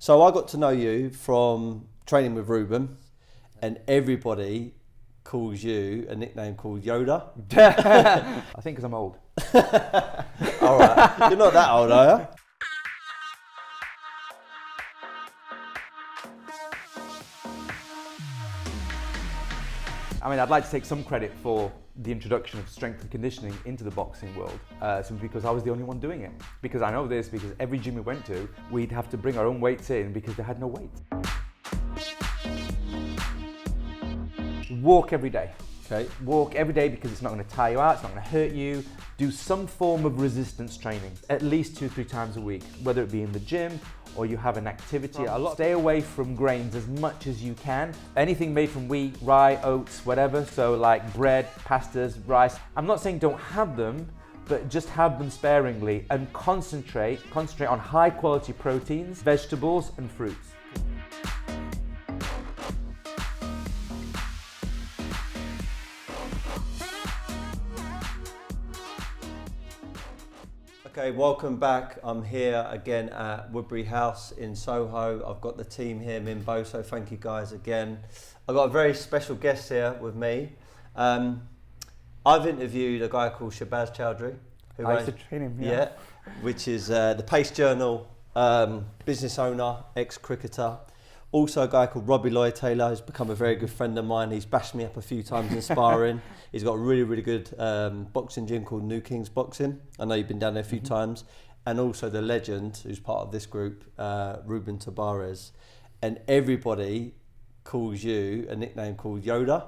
So I got to know you from training with Ruben, and everybody calls you a nickname called Yoda. I think because I'm old. All right, you're not that old, are you? I mean, I'd like to take some credit for the introduction of strength and conditioning into the boxing world, simply because I was the only one doing it. Because I know this, because every gym we went to, we'd have to bring our own weights in because they had no weights. Walk every day. Okay. Walk every day because it's not going to tire you out, it's not going to hurt you. Do some form of resistance training, at least 2-3 times a week, whether it be in the gym or you have an activity. Stay away from grains as much as you can. Anything made from wheat, rye, oats, whatever, so like bread, pastas, rice. I'm not saying don't have them, but just have them sparingly and concentrate on high quality proteins, vegetables and fruits. Okay, welcome back. I'm here again at Woodbury House in Soho. I've got the team here, Mimbo, so thank you guys again. I've got a very special guest here with me. I've interviewed a guy called Shabazz Chowdhury. I used to train him, yeah. Which is the Pace Journal business owner, ex-cricketer. Also a guy called Robbie Lloyd-Taylor, who's become a very good friend of mine. He's bashed me up a few times in sparring. He's got a really, really good boxing gym called New Kings Boxing. I know you've been down there a few times. And also the legend, who's part of this group, Ruben Tabarez. And everybody calls you a nickname called Yoda.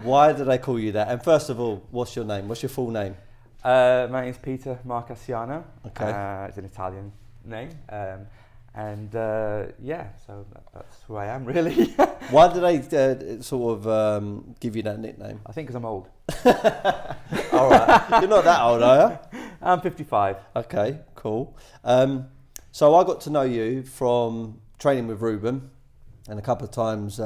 Why do they call you that? And first of all, what's your name? What's your full name? My name's Peter Marcasciano. Okay. It's an Italian name. Yeah, so that's who I am, really. Why do they sort of give you that nickname? I think because I'm old. All right, you're not that old, are you? I'm 55. Okay, cool. So I got to know you from training with Ruben, and a couple of times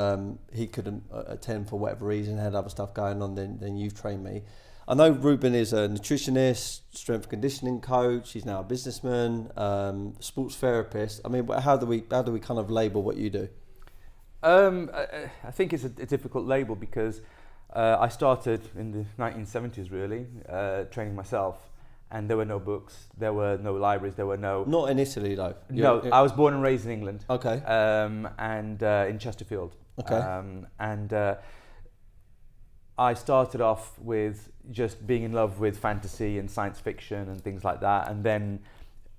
he couldn't attend for whatever reason, had other stuff going on, then you've trained me. I know Ruben is a nutritionist, strength and conditioning coach. He's now a businessman, sports therapist. I mean, how do we kind of label what you do? I think it's a difficult label because I started in the 1970s, really, training myself, and there were no books, there were no libraries, there were no. Not in Italy, though. I was born and raised in England. Okay. And in Chesterfield. Okay. I started off with just being in love with fantasy and science fiction and things like that, and then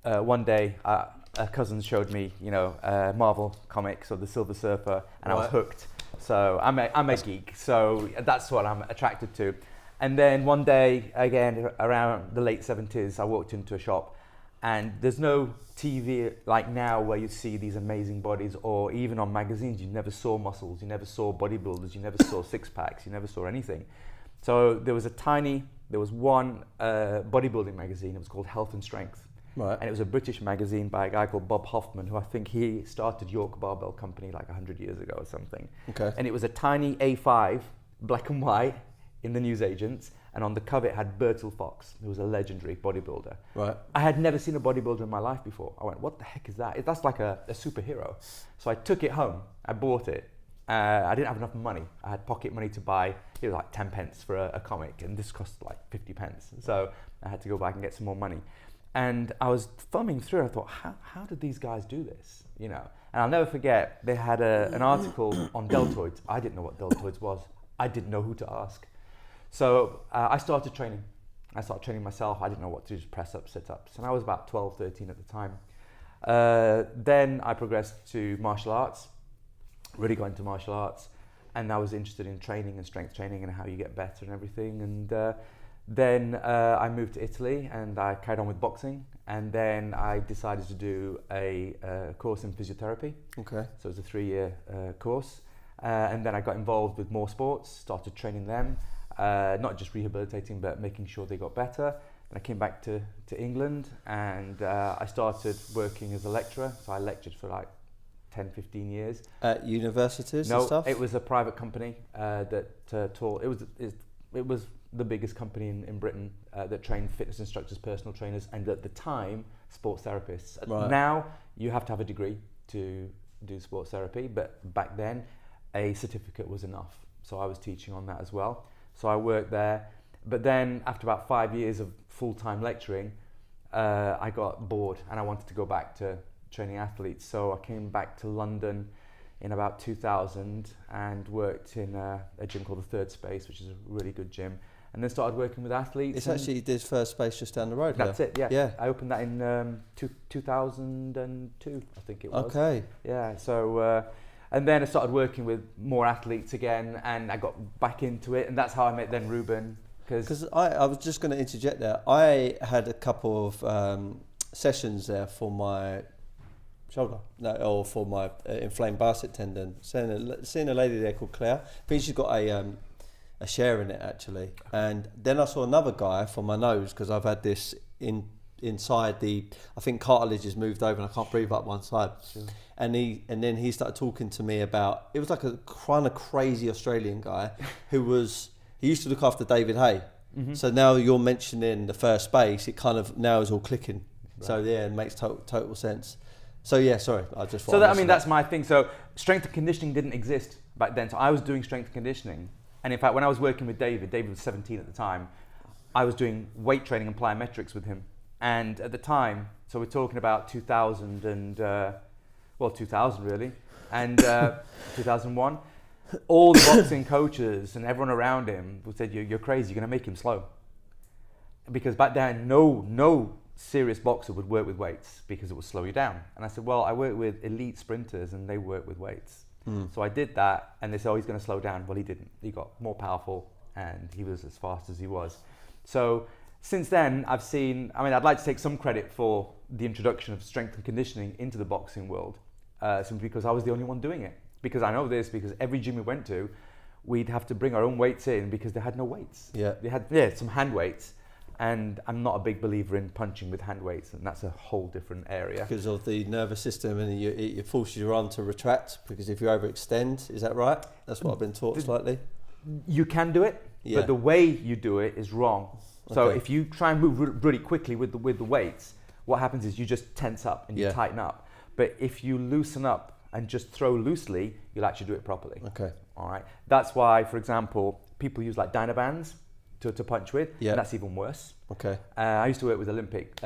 one day a cousin showed me, Marvel comics or the Silver Surfer, and I was hooked. So I'm a geek, so that's what I'm attracted to. And then one day, again around the late 70s, I walked into a shop, and there's no TV like now where you see these amazing bodies, or even on magazines you never saw muscles, you never saw bodybuilders, you never saw six packs, you never saw anything. So there was one bodybuilding magazine. It was called Health and Strength, right? And it was a British magazine by a guy called Bob Hoffman, who I think he started York Barbell Company like 100 years ago or something. Okay. And it was a tiny A5, black and white, in the newsagents. And on the cover it had Bertil Fox, who was a legendary bodybuilder. Right. I had never seen a bodybuilder in my life before. I went, what the heck is that? That's like a superhero. So I took it home, I bought it. I didn't have enough money. I had pocket money to buy, it was like 10 pence for a comic, and this cost like 50 pence. So I had to go back and get some more money. And I was thumbing through, I thought, how did these guys do this? And I'll never forget, they had an article on deltoids. I didn't know what deltoids was. I didn't know who to ask. So I started training. I started training myself. I didn't know what to do, just press ups, sit ups. And I was about 12, 13 at the time. Then I progressed to martial arts, really got into martial arts. And I was interested in training and strength training and how you get better and everything. And then I moved to Italy and I carried on with boxing. And then I decided to do a course in physiotherapy. Okay. So it was a 3-year course. And then I got involved with more sports, started training them. Not just rehabilitating, but making sure they got better. And I came back to England, and I started working as a lecturer. So I lectured for like 10, 15 years. At universities and stuff? No, it was a private company that taught. It was the biggest company in Britain that trained fitness instructors, personal trainers, and at the time, sports therapists. Right. Now, you have to have a degree to do sports therapy, but back then a certificate was enough. So I was teaching on that as well. So I worked there, but then after about 5 years of full-time lecturing, I got bored and I wanted to go back to training athletes. So I came back to London in about 2000 and worked in a gym called the Third Space, which is a really good gym. And then started working with athletes. It's actually this First Space just down the road. That's here. it, yeah. Yeah. I opened that in 2002, I think it was. Okay. Yeah, so, and then I started working with more athletes again, and I got back into it, and that's how I met then Ruben. Because I was just going to interject there. I had a couple of sessions there for my shoulder, or for my inflamed bicep tendon. Seeing a lady there called Claire. I think she's got a share in it actually. And then I saw another guy for my nose because I've had this inside I think cartilage has moved over and I can't breathe up one side. Sure. And then he started talking to me about, it was like a kind of crazy Australian guy he used to look after David Hay. Mm-hmm. So now you're mentioning the First Space, it kind of now is all clicking. Right. So yeah, it makes total sense. So yeah, sorry, I just. So that's my thing. So strength and conditioning didn't exist back then. So I was doing strength and conditioning, and in fact, when I was working with David was 17 at the time. I was doing weight training and plyometrics with him, and at the time, so we're talking about 2000 and 2000 really, and 2001. All the boxing coaches and everyone around him said, "You're crazy. You're going to make him slow," because back then, no serious boxer would work with weights because it would slow you down. And I said, well, I work with elite sprinters and they work with weights. So I did that, and they said, oh, he's going to slow down. Well, he didn't. He got more powerful and he was as fast as he was. So since then, I'd like to take some credit for the introduction of strength and conditioning into the boxing world, simply because I was the only one doing it. Because I know this, because every gym we went to, we'd have to bring our own weights in because they had no weights. Yeah. They had some hand weights. And I'm not a big believer in punching with hand weights, and that's a whole different area. Because of the nervous system, and it forces your arm to retract, because if you overextend, is that right? That's what I've been taught slightly. You can do it, but the way you do it is wrong. So if you try and move really quickly with the weights, what happens is you just tense up and you tighten up. But if you loosen up and just throw loosely, you'll actually do it properly. Okay. All right. That's why, for example, people use like Dynabands to punch with, and that's even worse. Okay. I used to work with Olympic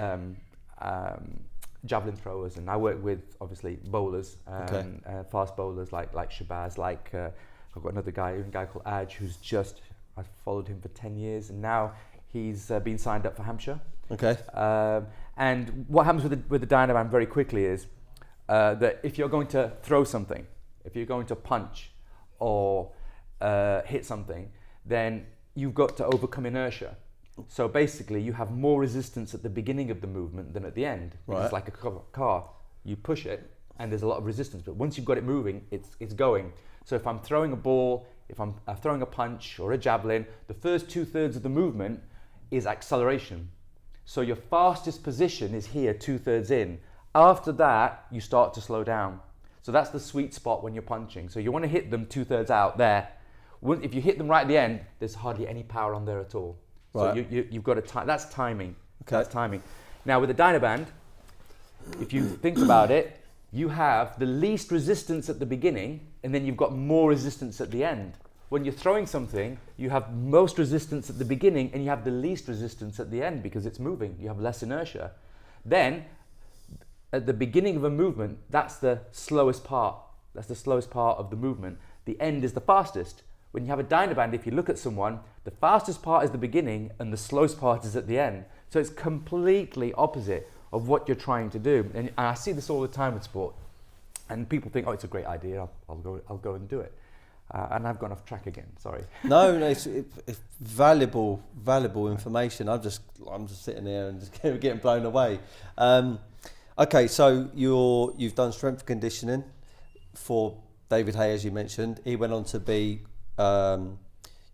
javelin throwers, and I work with obviously bowlers, fast bowlers like Shabazz, I've got another guy called Aj, I've followed him for 10 years, and now he's been signed up for Hampshire. Okay. And what happens with the Dynaband very quickly is that if you're going to throw something, if you're going to punch or hit something, then you've got to overcome inertia. So basically, you have more resistance at the beginning of the movement than at the end. Right. It's like a car. You push it, and there's a lot of resistance. But once you've got it moving, it's going. So if I'm throwing a ball, if I'm throwing a punch or a javelin, the first 2/3 of the movement is acceleration. So your fastest position is here, 2/3 in. After that, you start to slow down. So that's the sweet spot when you're punching. So you want to hit them 2/3 out there. If you hit them right at the end, there's hardly any power on there at all. Right. So you've got to that's timing. Okay. That's timing. Now with the Dynaband, if you think about it, you have the least resistance at the beginning, and then you've got more resistance at the end. When you're throwing something, you have most resistance at the beginning, and you have the least resistance at the end because it's moving. You have less inertia. Then, at the beginning of a movement, that's the slowest part. That's the slowest part of the movement. The end is the fastest. When you have a Dynaband, if you look at someone, the fastest part is the beginning and the slowest part is at the end. So it's completely opposite of what you're trying to do. And I see this all the time with sport. And people think, oh, it's a great idea, I'll go and do it. And I've gone off track again, sorry. No, it's valuable information. I'm just sitting there and just getting blown away. Okay, so you've done strength conditioning for David Hay, as you mentioned. He went on to be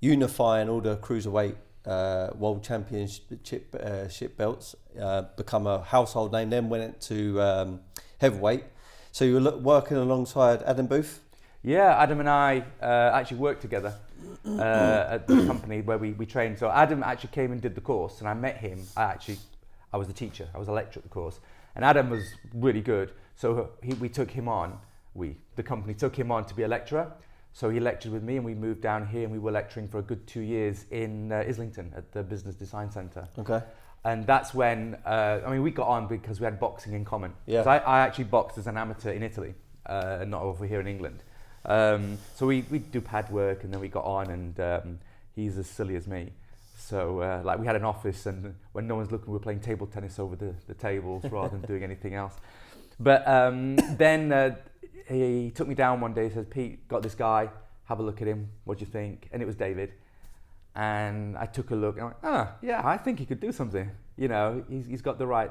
unifying all the cruiserweight world championship belts, become a household name, then went to heavyweight. So you were working alongside Adam Booth? Yeah, Adam and I actually worked together at the company where we trained. So Adam actually came and did the course, and I met him. I was the teacher, I was a lecturer at the course. And Adam was really good. So we took him on. The company took him on to be a lecturer. So he lectured with me, and we moved down here, and we were lecturing for a good 2 years in Islington at the Business Design Centre. Okay. And that's when, we got on because we had boxing in common. Yeah. 'Cause I actually boxed as an amateur in Italy, not over here in England. So we do pad work, and then we got on, and he's as silly as me. So like we had an office, and when no one's looking, we were playing table tennis over the tables rather than doing anything else. But then he took me down one day. He says, "Pete, got this guy. Have a look at him. What do you think?" And it was David. And I took a look, and I went, yeah, I think he could do something. You know, he's got the right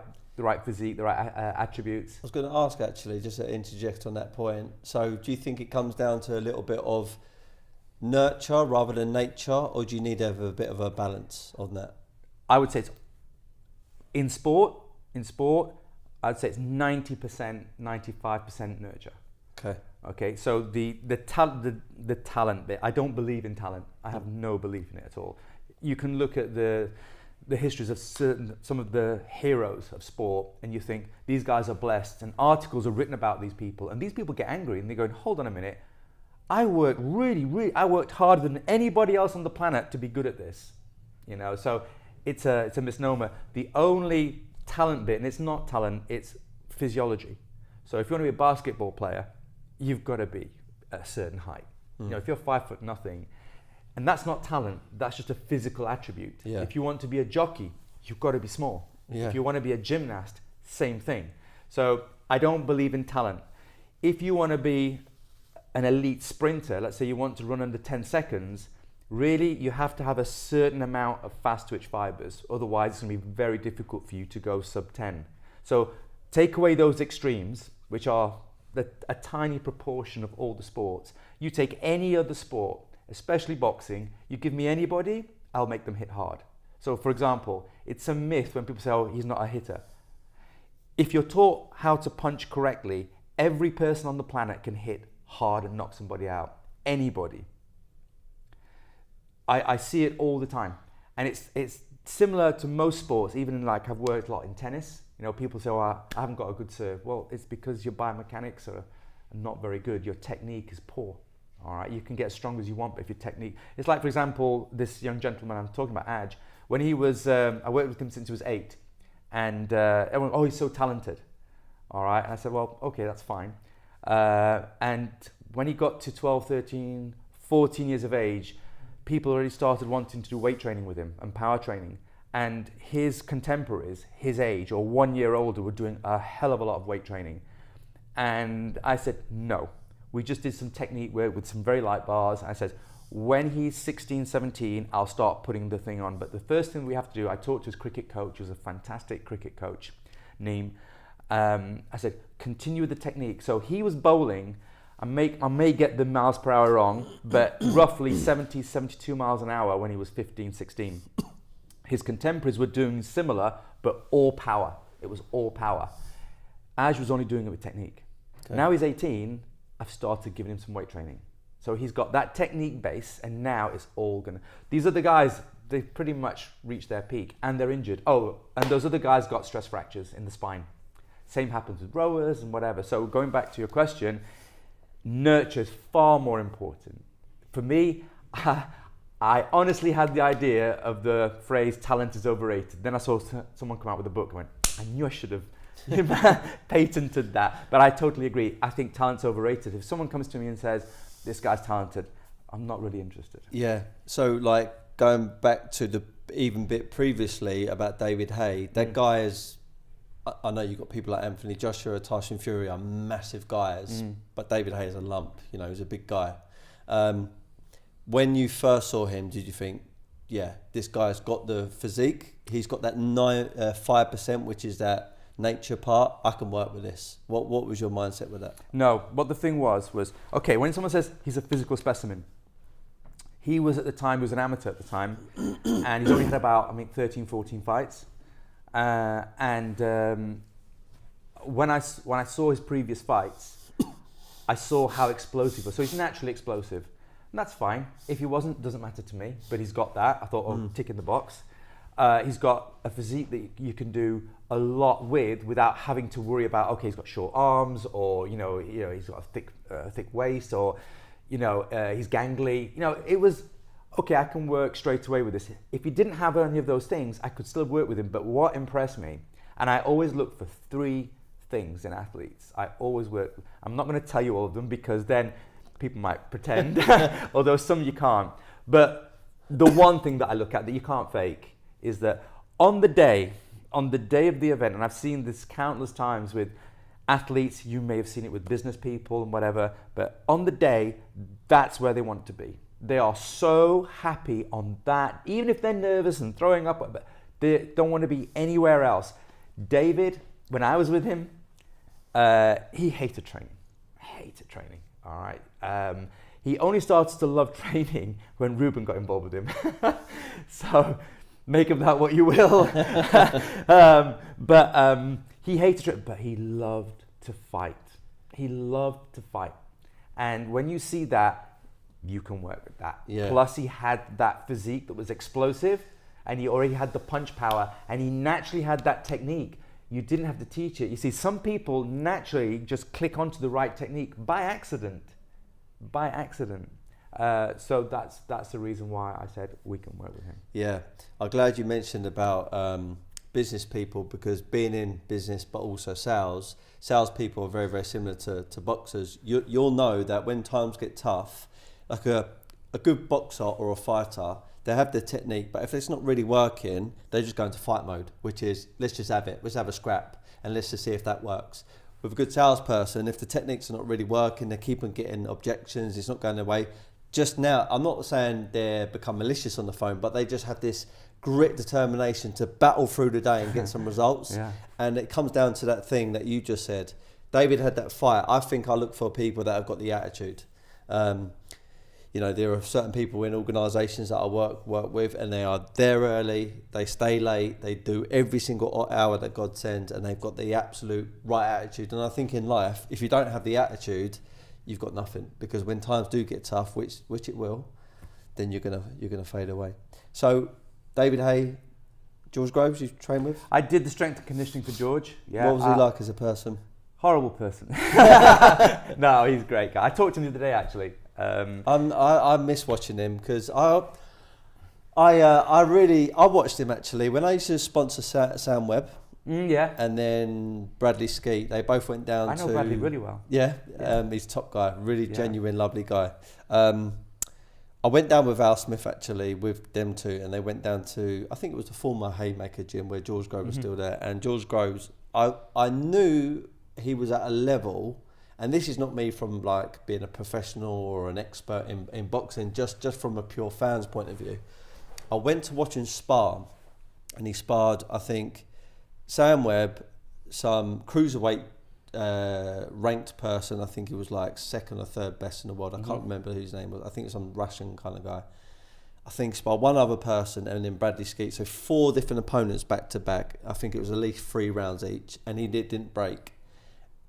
physique, the right attributes. I was going to ask actually, just to interject on that point. So, do you think it comes down to a little bit of nurture rather than nature, or do you need to have a bit of a balance on that? I would say it's in sport. I'd say it's 90%, 95% nurture. Okay. Okay. So the talent bit, I don't believe in talent. I have no belief in it at all. You can look at the histories of some of the heroes of sport, and you think these guys are blessed, and articles are written about these people, and these people get angry, and they're going, hold on a minute, I worked harder than anybody else on the planet to be good at this, you know. So it's a misnomer. The only talent bit, and it's not talent, it's physiology. So if you want to be a basketball player, you've got to be a certain height. You know, if you're 5'0", and that's not talent, that's just a physical attribute. Yeah. If you want to be a jockey, you've got to be small. Yeah. If you want to be a gymnast, same thing. So I don't believe in talent. If you want to be an elite sprinter, let's say you want to run under 10 seconds, really you have to have a certain amount of fast twitch fibers. Otherwise it's going to be very difficult for you to go sub 10. So take away those extremes, which are a tiny proportion of all the sports. You take any other sport, especially boxing, you give me anybody, I'll make them hit hard. So for example, it's a myth when people say, oh, he's not a hitter. If you're taught how to punch correctly, every person on the planet can hit hard and knock somebody out. Anybody. I see it all the time. And it's similar to most sports, even in like I've worked a lot in tennis. You know, people say, oh, I haven't got a good serve. Well, it's because your biomechanics are not very good. Your technique is poor. All right, you can get as strong as you want, but if your technique... It's like, for example, this young gentleman I'm talking about, Aj, when he was... I worked with him since he was 8. And everyone, oh, he's so talented. All right, and I said, well, okay, that's fine. And when he got to 12, 13, 14 years of age, people already started wanting to do weight training with him and power training. And his contemporaries, his age or 1 year older, were doing a hell of a lot of weight training. And I said, no. We just did some technique work with some very light bars. I said, when he's 16, 17, I'll start putting the thing on. But the first thing we have to do, I talked to his cricket coach, who was a fantastic cricket coach, Neem. I said, continue with the technique. So he was bowling. I may get the miles per hour wrong, but roughly 70, 72 miles an hour when he was 15, 16. His contemporaries were doing similar, but all power. It was all power. Aj was only doing it with technique. Okay. Now he's 18, I've started giving him some weight training. So he's got that technique base, and now it's all gonna... These other guys, they've pretty much reached their peak, and they're injured. Oh, and those other guys got stress fractures in the spine. Same happens with rowers and whatever. So going back to your question, nurture is far more important. For me, I honestly had the idea of the phrase talent is overrated. Then I saw someone come out with a book and went, I knew I should have patented that. But I totally agree. I think talent's overrated. If someone comes to me and says, this guy's talented, I'm not really interested. Yeah. So like going back to the even bit previously about David Haye, that guy is, I know you've got people like Anthony Joshua, Tyson Fury are massive guys, but David Haye is a lump, you know, he's a big guy. When you first saw him, did you think, yeah, this guy's got the physique, he's got that 5%, which is that nature part, I can work with this? What was your mindset with that? No, what the thing was, okay, when someone says he's a physical specimen, he was at the time, he was an amateur at the time, and he's only had about, 13, 14 fights. When I saw his previous fights, I saw how explosive he was. So he's naturally explosive. And that's fine. If he wasn't, doesn't matter to me. But he's got that. I thought, tick in the box. He's got a physique that you can do a lot with without having to worry about, okay, he's got short arms, or he's got a thick waist, or he's gangly. It was okay. I can work straight away with this. If he didn't have any of those things, I could still work with him. But what impressed me, and I always look for 3 things in athletes. I always work. I'm not going to tell you all of them because then people might pretend, although some you can't. But the one thing that I look at that you can't fake is that on the day of the event, and I've seen this countless times with athletes, you may have seen it with business people and whatever, but on the day, that's where they want to be. They are so happy on that, even if they're nervous and throwing up, but they don't want to be anywhere else. David, when I was with him, he hated training. All right. He only started to love training when Ruben got involved with him. So make of that what you will. But he hated training, but he loved to fight. And when you see that, you can work with that. Yeah. Plus he had that physique that was explosive, and he already had the punch power, and he naturally had that technique. You didn't have to teach it. You see, some people naturally just click onto the right technique by accident. So that's the reason why I said we can work with him. Yeah, I'm glad you mentioned about business people, because being in business but also sales people are very, very similar to boxers. You'll know that when times get tough, like a good boxer or a fighter, they have the technique, but if it's not really working, they just go into fight mode, which is, let's just have it. Let's have a scrap and let's just see if that works. With a good salesperson, if the techniques are not really working, they keep on getting objections, it's not going their way. Just now, I'm not saying they become malicious on the phone, but they just have this grit, determination to battle through the day and get some results. Yeah. And it comes down to that thing that you just said. David had that fight. I think I look for people that have got the attitude. There are certain people in organisations that I work with, and they are there early, they stay late, they do every single hour that God sends, and they've got the absolute right attitude. And I think in life, if you don't have the attitude, you've got nothing, because when times do get tough, which it will, then you're gonna fade away. So, David Hay, George Groves, you train with? I did the strength and conditioning for George. Yeah. What was he like as a person? Horrible person. No, he's a great guy. I talked to him the other day actually. I miss watching him, because I watched him actually when I used to sponsor Sam Webb. Yeah. And then Bradley Skeet. They both went down to... I know Bradley really well. Yeah. He's a top guy, really genuine, lovely guy. I went down with Al Smith actually, with them two, and they went down to, I think it was the former Haymaker gym where George Groves was still there. And George Groves, I knew he was at a level, and this is not me from like being a professional or an expert in boxing, just from a pure fan's point of view. I went to watch him spar, and he sparred, I think, Sam Webb, some cruiserweight ranked person. I think he was like second or third best in the world. I can't remember who his name was. I think it's some Russian kind of guy. I think sparred one other person, and then Bradley Skeet. So 4 different opponents back to back. I think it was at least 3 rounds each, and he didn't break.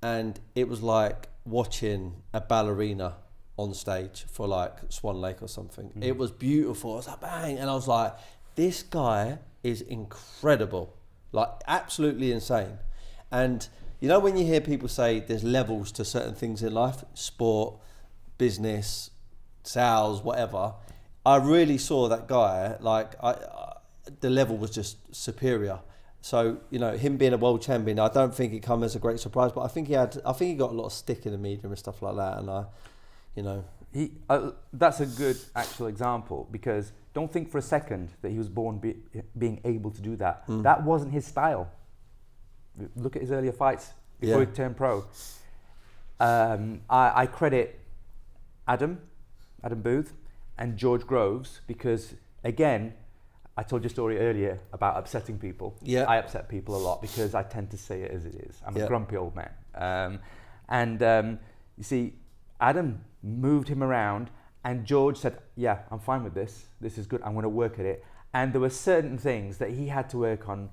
And it was like watching a ballerina on stage for like Swan Lake or something. It was beautiful. I was like, bang. And I was like, this guy is incredible. Like, absolutely insane. And you know when you hear people say there's levels to certain things in life, sport, business, sales, whatever, I really saw that guy, like, the level was just superior. So, him being a world champion, I don't think it come as a great surprise, but I think he got a lot of stick in the media and stuff like that. And that's a good actual example, because don't think for a second that he was born being able to do that. That wasn't his style. Look at his earlier fights before he turned pro. I credit Adam Booth and George Groves, because again, I told you a story earlier about upsetting people. Yeah. I upset people a lot because I tend to say it as it is. I'm a grumpy old man. You see, Adam moved him around, and George said, yeah, I'm fine with this. This is good. I'm going to work at it. And there were certain things that he had to work on.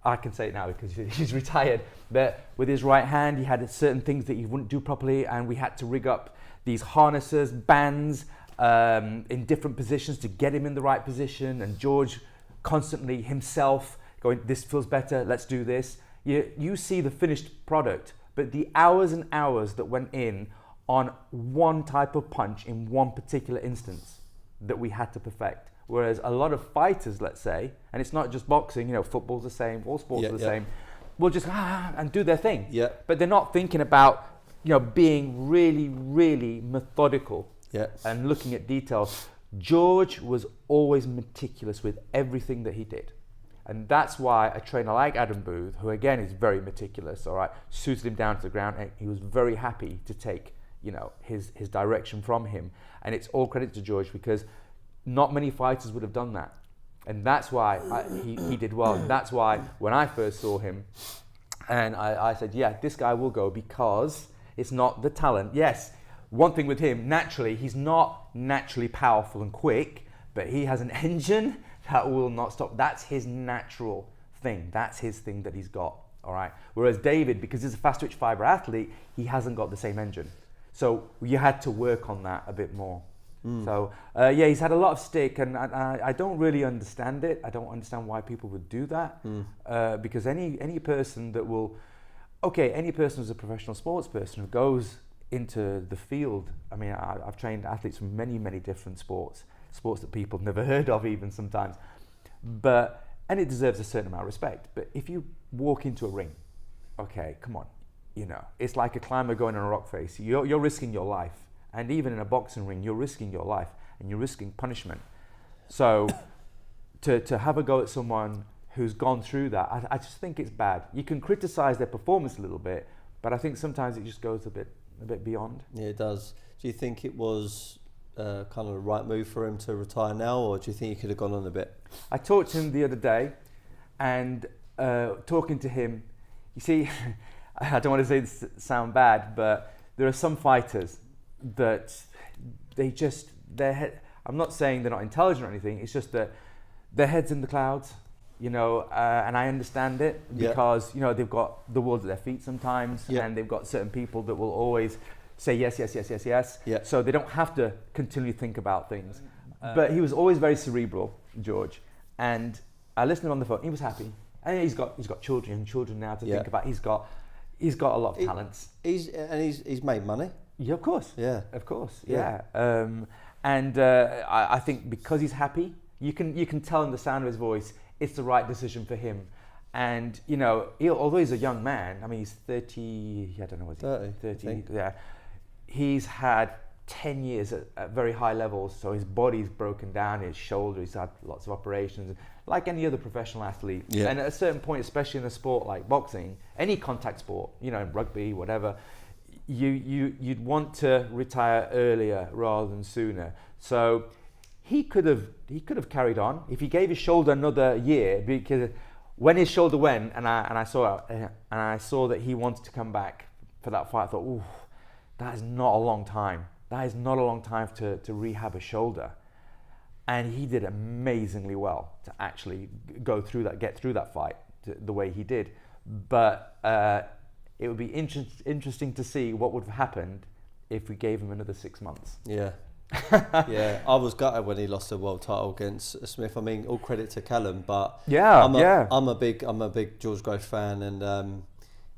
I can say it now because he's retired. But with his right hand, he had certain things that he wouldn't do properly, and we had to rig up these harnesses, bands, in different positions to get him in the right position. And George constantly himself going, this feels better, let's do this. You see the finished product, but the hours and hours that went in on one type of punch in one particular instance that we had to perfect. Whereas a lot of fighters, let's say, and it's not just boxing, football's the same, all sports are the same, will just and do their thing. Yeah. But they're not thinking about, being really, really methodical and looking at details. George was always meticulous with everything that he did. And that's why a trainer like Adam Booth, who again is very meticulous, all right, suited him down to the ground, and he was very happy to take, his direction from him. And it's all credit to George, because not many fighters would have done that. And that's why he did well. And that's why when I first saw him, and I said, this guy will go, because it's not the talent. Yes, one thing with him, naturally, he's not naturally powerful and quick, but he has an engine that will not stop. That's his natural thing. That's his thing that he's got, all right? Whereas David, because he's a fast twitch fiber athlete, he hasn't got the same engine. So you had to work on that a bit more. So, he's had a lot of stick, and I don't really understand it. I don't understand why people would do that, because any person that will, any person who's a professional sports person who goes into the field, I mean, I've trained athletes from many, many different sports that people have never heard of even sometimes, and it deserves a certain amount of respect. But if you walk into a ring, come on, it's like a climber going on a rock face. You're risking your life. And even in a boxing ring, you're risking your life and you're risking punishment. So to have a go at someone who's gone through that, I just think it's bad. You can criticize their performance a little bit, but I think sometimes it just goes a bit beyond. Yeah, it does. Do you think it was kind of the right move for him to retire now, or do you think he could have gone on a bit? I talked to him the other day, and talking to him, you see, I don't want to say this sound bad, but there are some fighters that their head, I'm not saying they're not intelligent or anything, it's just that their head's in the clouds, and I understand it, because they've got the world at their feet sometimes, and they've got certain people that will always say yes, so they don't have to continually think about things. But he was always very cerebral, George, and I listened to him on the phone. He was happy, and he's got children now to think about. He's got a lot of talents. He's made money. Yeah, of course. Yeah, of course. Yeah. I think because he's happy, you can tell in the sound of his voice, it's the right decision for him. And although he's a young man, I mean, he's 30. I don't know what 30. Yeah, he's had 10 years at very high levels. So his body's broken down, his shoulder. He's had lots of operations, like any other professional athlete. Yeah. And at a certain point, especially in a sport like boxing, any contact sport, rugby, whatever. You'd want to retire earlier rather than sooner. So he could have carried on if he gave his shoulder another year, because when his shoulder went and I saw that he wanted to come back for that fight, I thought, ooh, that is not a long time. That is not a long time to rehab a shoulder. And he did amazingly well to actually get through that fight the way he did. But it would be interesting to see what would have happened if we gave him another 6 months. Yeah. Yeah, I was gutted when he lost the world title against Smith. I mean, all credit to Callum, but I'm a big George Groves fan, and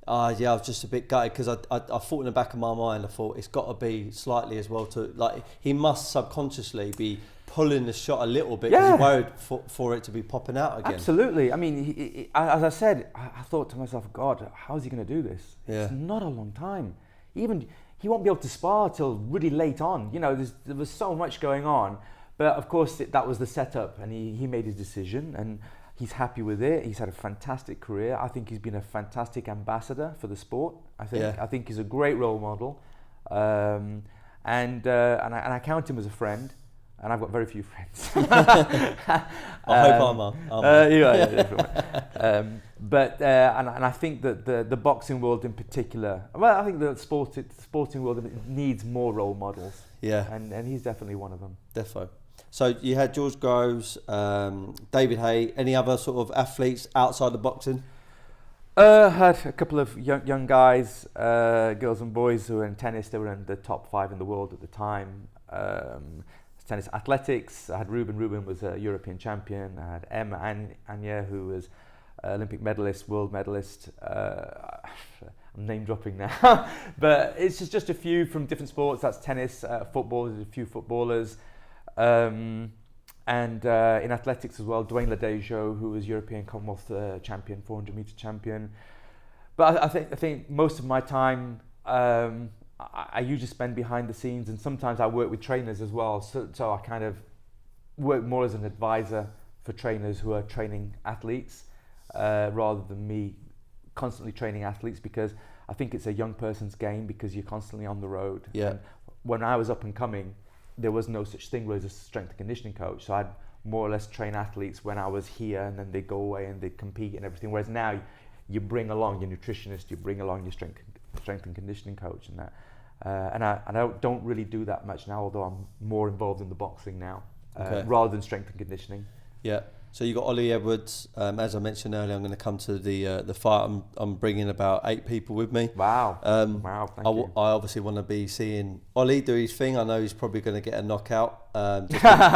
I was just a bit gutted, because I thought in the back of my mind, I thought it's got to be slightly as well, to like, he must subconsciously be pulling the shot a little bit, because he's worried for it to be popping out again. Absolutely. I mean, as I said, I thought to myself, God, how is he going to do this? Yeah. It's not a long time. Even he won't be able to spar till really late on. There was so much going on, but of course that was the setup, and he made his decision, and he's happy with it. He's had a fantastic career. I think he's been a fantastic ambassador for the sport. I think he's a great role model, and I count him as a friend. And I've got very few friends. I hope I'm but I think that the boxing world in particular, I think the sporting world needs more role models. Yeah. And he's definitely one of them. Defo. So you had George Groves, David Haye. Any other sort of athletes outside of boxing? Had a couple of young guys, girls and boys who were in tennis. They were in the top 5 in the world at the time. tennis athletics. I had Ruben. Ruben was a European champion. I had Emma Anya, who was Olympic medalist, world medalist. I'm name dropping now, but it's just a few from different sports. That's tennis, football. There's a few footballers, and in athletics as well. Dwayne Ladejo, who was European Commonwealth champion, 400 meter champion. But I think most of my time I usually spend behind the scenes, and sometimes I work with trainers as well. So I kind of work more as an advisor for trainers who are training athletes, rather than me constantly training athletes, because I think it's a young person's game, because you're constantly on the road. Yeah. And when I was up and coming, there was no such thing as a strength and conditioning coach. So I'd more or less train athletes when I was here, and then they'd go away and they'd compete and everything. Whereas now you bring along your nutritionist, you bring along your strength and conditioning coach and that. And I don't really do that much now, although I'm more involved in the boxing now, rather than strength and conditioning. Yeah. So you got Ollie Edwards. As I mentioned earlier, I'm going to come to the fight. I'm bringing about 8 people with me. Wow. Wow. Thank you. I obviously want to be seeing Ollie do his thing. I know he's probably going to get a knockout,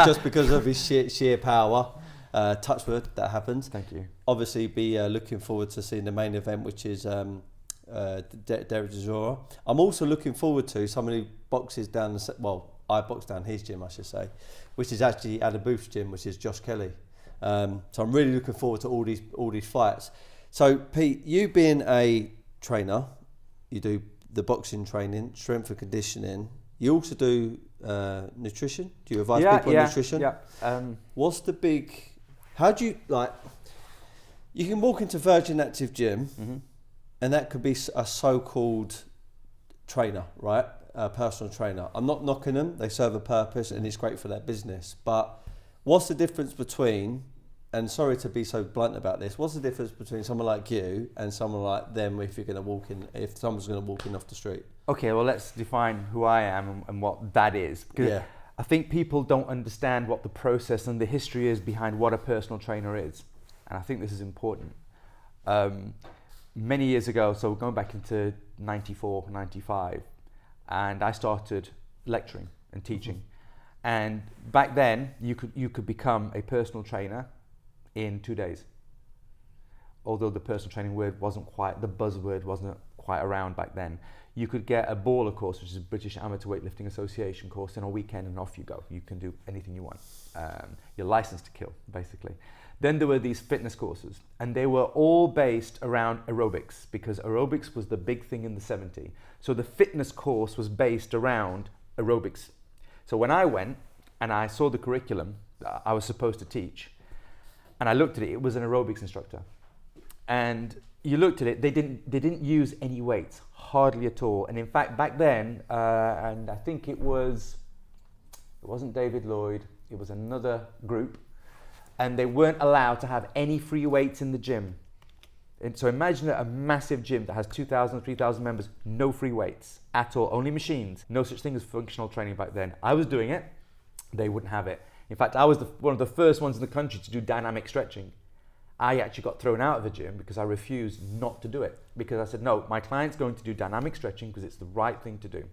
just because of his sheer power. Touch wood, that happens. Thank you. Obviously, be looking forward to seeing the main event, which is Derek Dejora. I'm also looking forward to somebody who boxes down I box down his gym, I should say, which is actually Adam Booth's gym, which is Josh Kelly. So I'm really looking forward to all these fights. So Pete, you being a trainer, you do the boxing training, strength and conditioning. You also do nutrition. Do you advise people on nutrition? Yeah. What's the big? How do you like? You can walk into Virgin Active Gym, Mm-hmm. and that could be a so-called trainer, right? A personal trainer. I'm not knocking them. They serve a purpose, and it's great for their business. But what's the difference between? And sorry to be so blunt about this. What's the difference between someone like you and someone like them if someone's going to walk in off the street? Okay, well, let's define who I am and what that is. Because I think people don't understand what the process and the history is behind what a personal trainer is. And I think this is important. Many years ago, so going back into 94, 95, and I started lecturing and teaching. Mm-hmm. And back then, you could become a personal trainer in 2 days. Although the personal training word the buzzword wasn't quite around back then. You could get a baller course, which is a British Amateur Weightlifting Association course, in a weekend, and off you go. You can do anything you want. You're licensed to kill, basically. Then there were these fitness courses, and they were all based around aerobics, because aerobics was the big thing in the 70s. So the fitness course was based around aerobics. So when I went and I saw the curriculum that I was supposed to teach, and I looked at it, it was an aerobics instructor. And you looked at it, they didn't use any weights, hardly at all. And in fact, back then, and I think it wasn't David Lloyd, it was another group, and they weren't allowed to have any free weights in the gym. And so imagine a massive gym that has 2,000, 3,000 members, no free weights at all, only machines. No such thing as functional training back then. I was doing it, they wouldn't have it. In fact, I was one of the first ones in the country to do dynamic stretching. I actually got thrown out of the gym because I refused not to do it. Because I said, no, my client's going to do dynamic stretching because it's the right thing to do.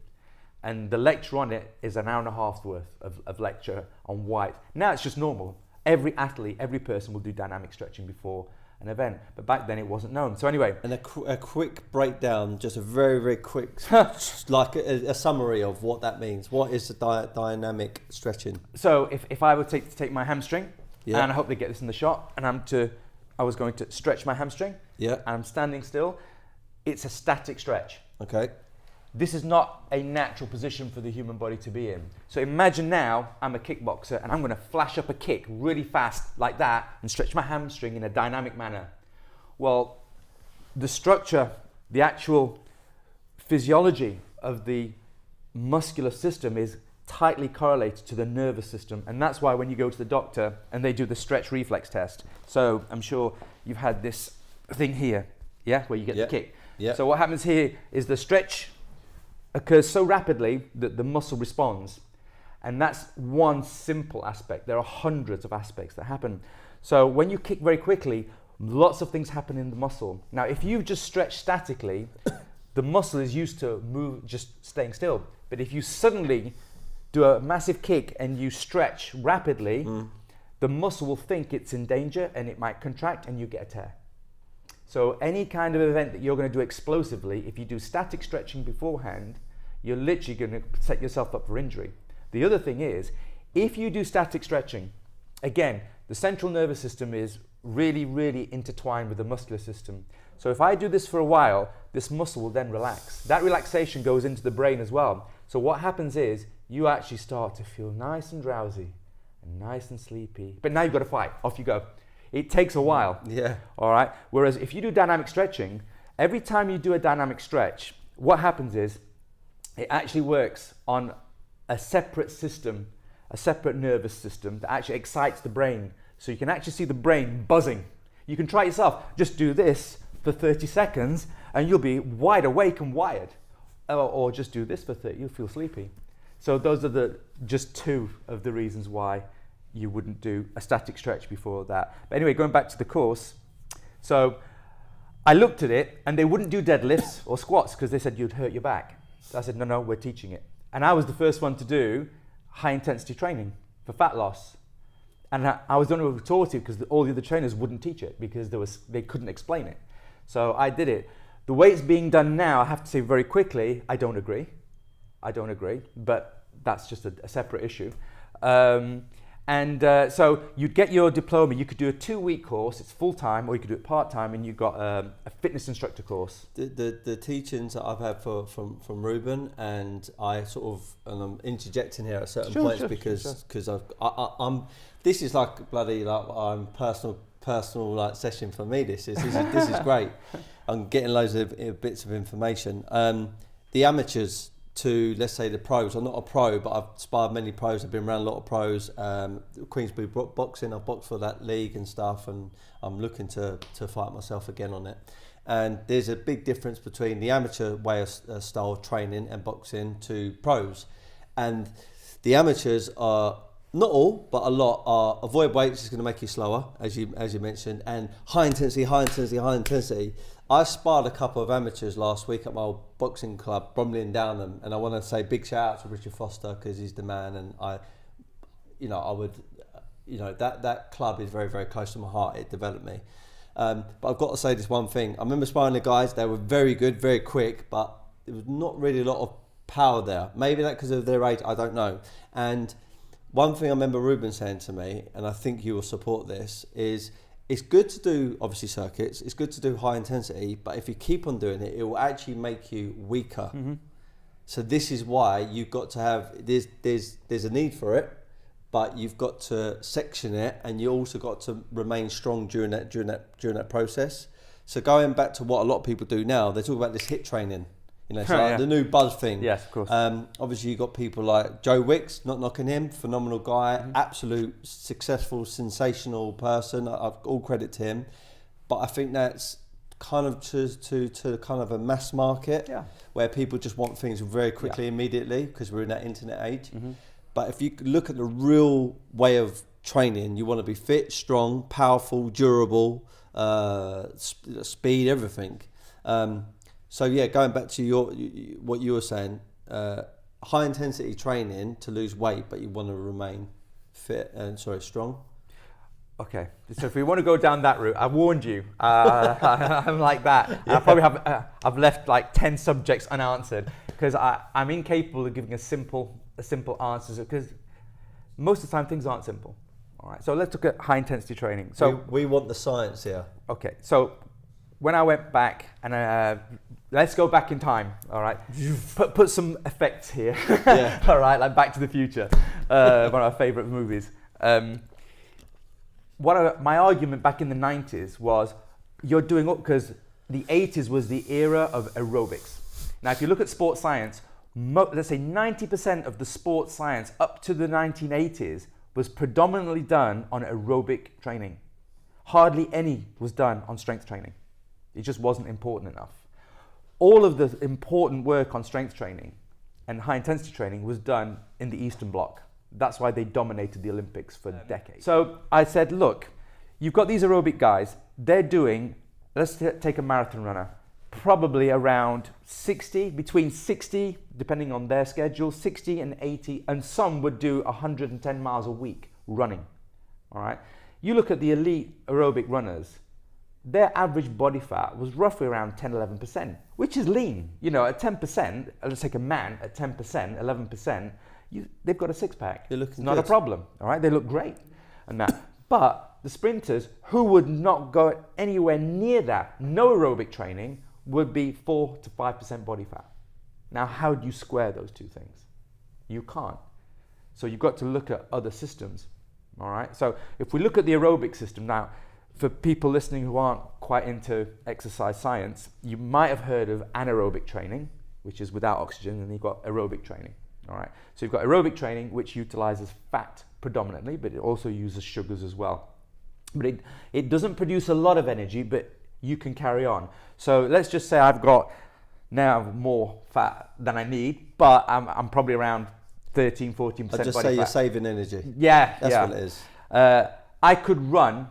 And the lecture on it is an hour and a half's worth of lecture on why. Now it's just normal. Every athlete, every person will do dynamic stretching before an event. But back then it wasn't known. So anyway. And a quick breakdown, just a very, very quick, like a summary of what that means. What is the dynamic stretching? So if I were to take my hamstring, and I hope they get this in the shot, and I was going to stretch my hamstring, and I'm standing still, it's a static stretch. Okay. This is not a natural position for the human body to be in. So imagine now I'm a kickboxer and I'm going to flash up a kick really fast like that and stretch my hamstring in a dynamic manner. Well, the structure, the actual physiology of the muscular system is tightly correlated to the nervous system, and that's why when you go to the doctor and they do the stretch reflex test, so I'm sure you've had this thing here, where you get the kick. So what happens here is the stretch occurs so rapidly that the muscle responds, and that's one simple aspect. There are hundreds of aspects that happen. So when you kick very quickly, lots of things happen in the muscle. Now if you just stretch statically, the muscle is used to move, just staying still. But if you suddenly do a massive kick and you stretch rapidly, the muscle will think it's in danger and it might contract and you get a tear. So any kind of event that you're going to do explosively, if you do static stretching beforehand, you're literally going to set yourself up for injury. The other thing is, if you do static stretching, again, the central nervous system is really, really intertwined with the muscular system. So if I do this for a while, this muscle will then relax. That relaxation goes into the brain as well. So what happens is you actually start to feel nice and drowsy and nice and sleepy. But now you've got to fight. Off you go. It takes a while. Yeah. All right. Whereas if you do dynamic stretching, every time you do a dynamic stretch, what happens is it actually works on a separate system, a separate nervous system that actually excites the brain. So you can actually see the brain buzzing. You can try it yourself. Just do this for 30 seconds and you'll be wide awake and wired. Or just do this for 30, you'll feel sleepy. So those are just two of the reasons why you wouldn't do a static stretch before that. But anyway, going back to the course. So I looked at it and they wouldn't do deadlifts or squats because they said you'd hurt your back. So I said, no, we're teaching it. And I was the first one to do high intensity training for fat loss. And I was the only one who taught it because all the other trainers wouldn't teach it because they couldn't explain it. So I did it. The way it's being done now, I have to say very quickly, I don't agree, but that's just a separate issue. So you'd get your diploma, you could do a 2-week course, it's full-time, or you could do it part-time, and you've got a fitness instructor course. The teachings that I've had from Ruben, and I'm interjecting here at certain points because I'm this is like bloody like I'm personal like session for me. This is great. I'm getting loads of bits of information. The amateurs to, let's say, the pros. I'm not a pro, but I've sparred many pros. I've been around a lot of pros. Queensbury boxing, I've boxed for that league and stuff, and I'm looking to fight myself again on it. And there's a big difference between the amateur way of style of training and boxing to pros. And the amateurs are, not all, but a lot are avoid weights is going to make you slower, as you mentioned, and high intensity. I sparred a couple of amateurs last week at my old boxing club, Bromley and Downham, and I want to say big shout out to Richard Foster because he's the man, and that club is very, very close to my heart. It developed me. But I've got to say this one thing. I remember sparring the guys, they were very good, very quick, but there was not really a lot of power there. Maybe that because of their age, I don't know. And one thing I remember Ruben saying to me, and I think you will support this, is it's good to do, obviously, circuits, it's good to do high intensity, but if you keep on doing it, it will actually make you weaker. Mm-hmm. So this is why you've got to have, there's a need for it, but you've got to section it, and you also got to remain strong during that process. So going back to what a lot of people do now, they talk about this HIIT training. The new buzz thing. Yes, of course. Obviously, you've got people like Joe Wicks, not knocking him, phenomenal guy, absolute successful, sensational person. All credit to him. But I think that's kind of to kind of a mass market where people just want things very quickly, immediately, because we're in that internet age. Mm-hmm. But if you look at the real way of training, you want to be fit, strong, powerful, durable, speed, everything. So going back to what you were saying, high intensity training to lose weight, but you want to remain fit and strong. Okay, so if we want to go down that route, I warned you. I'm like that. Yeah. I probably have. I've left like 10 subjects unanswered because I'm incapable of giving a simple answer because most of the time things aren't simple. All right, so let's look at high intensity training. So we want the science here. Okay, so when I went back and let's go back in time, all right? Put some effects here, all right, like Back to the Future, one of our favourite movies. My argument back in the 90s was you're doing up because the 80s was the era of aerobics. Now, if you look at sports science, let's say 90% of the sports science up to the 1980s was predominantly done on aerobic training. Hardly any was done on strength training. It just wasn't important enough. All of the important work on strength training and high intensity training was done in the Eastern Bloc. That's why they dominated the Olympics for decades. So I said, look, you've got these aerobic guys, they're doing, let's take a marathon runner. probably around 60, between 60, depending on their schedule, 60 and 80, and some would do 110 miles a week running, all right? You look at the elite aerobic runners, their average body fat was roughly around 10, 11%, which is lean. You know, at 10%, let's take a man at 10%, 11%, they've got a six-pack. They're looking It's not good. a problem, all right? They look great and that. But the sprinters who would not go anywhere near that, no aerobic training, would be 4 to 5% body fat. Now, how do you square those two things? You can't. So you've got to look at other systems, all right? So if we look at the aerobic system now, for people listening who aren't quite into exercise science, you might have heard of anaerobic training, which is without oxygen, and you've got aerobic training, all right? So you've got aerobic training, which utilizes fat predominantly, but it also uses sugars as well. But it doesn't produce a lot of energy, but you can carry on. So let's just say I've got now more fat than I need, but I'm probably around 13, 14% body I'd just say fat. you're saving energy. Yeah, That's yeah. what it is. I could run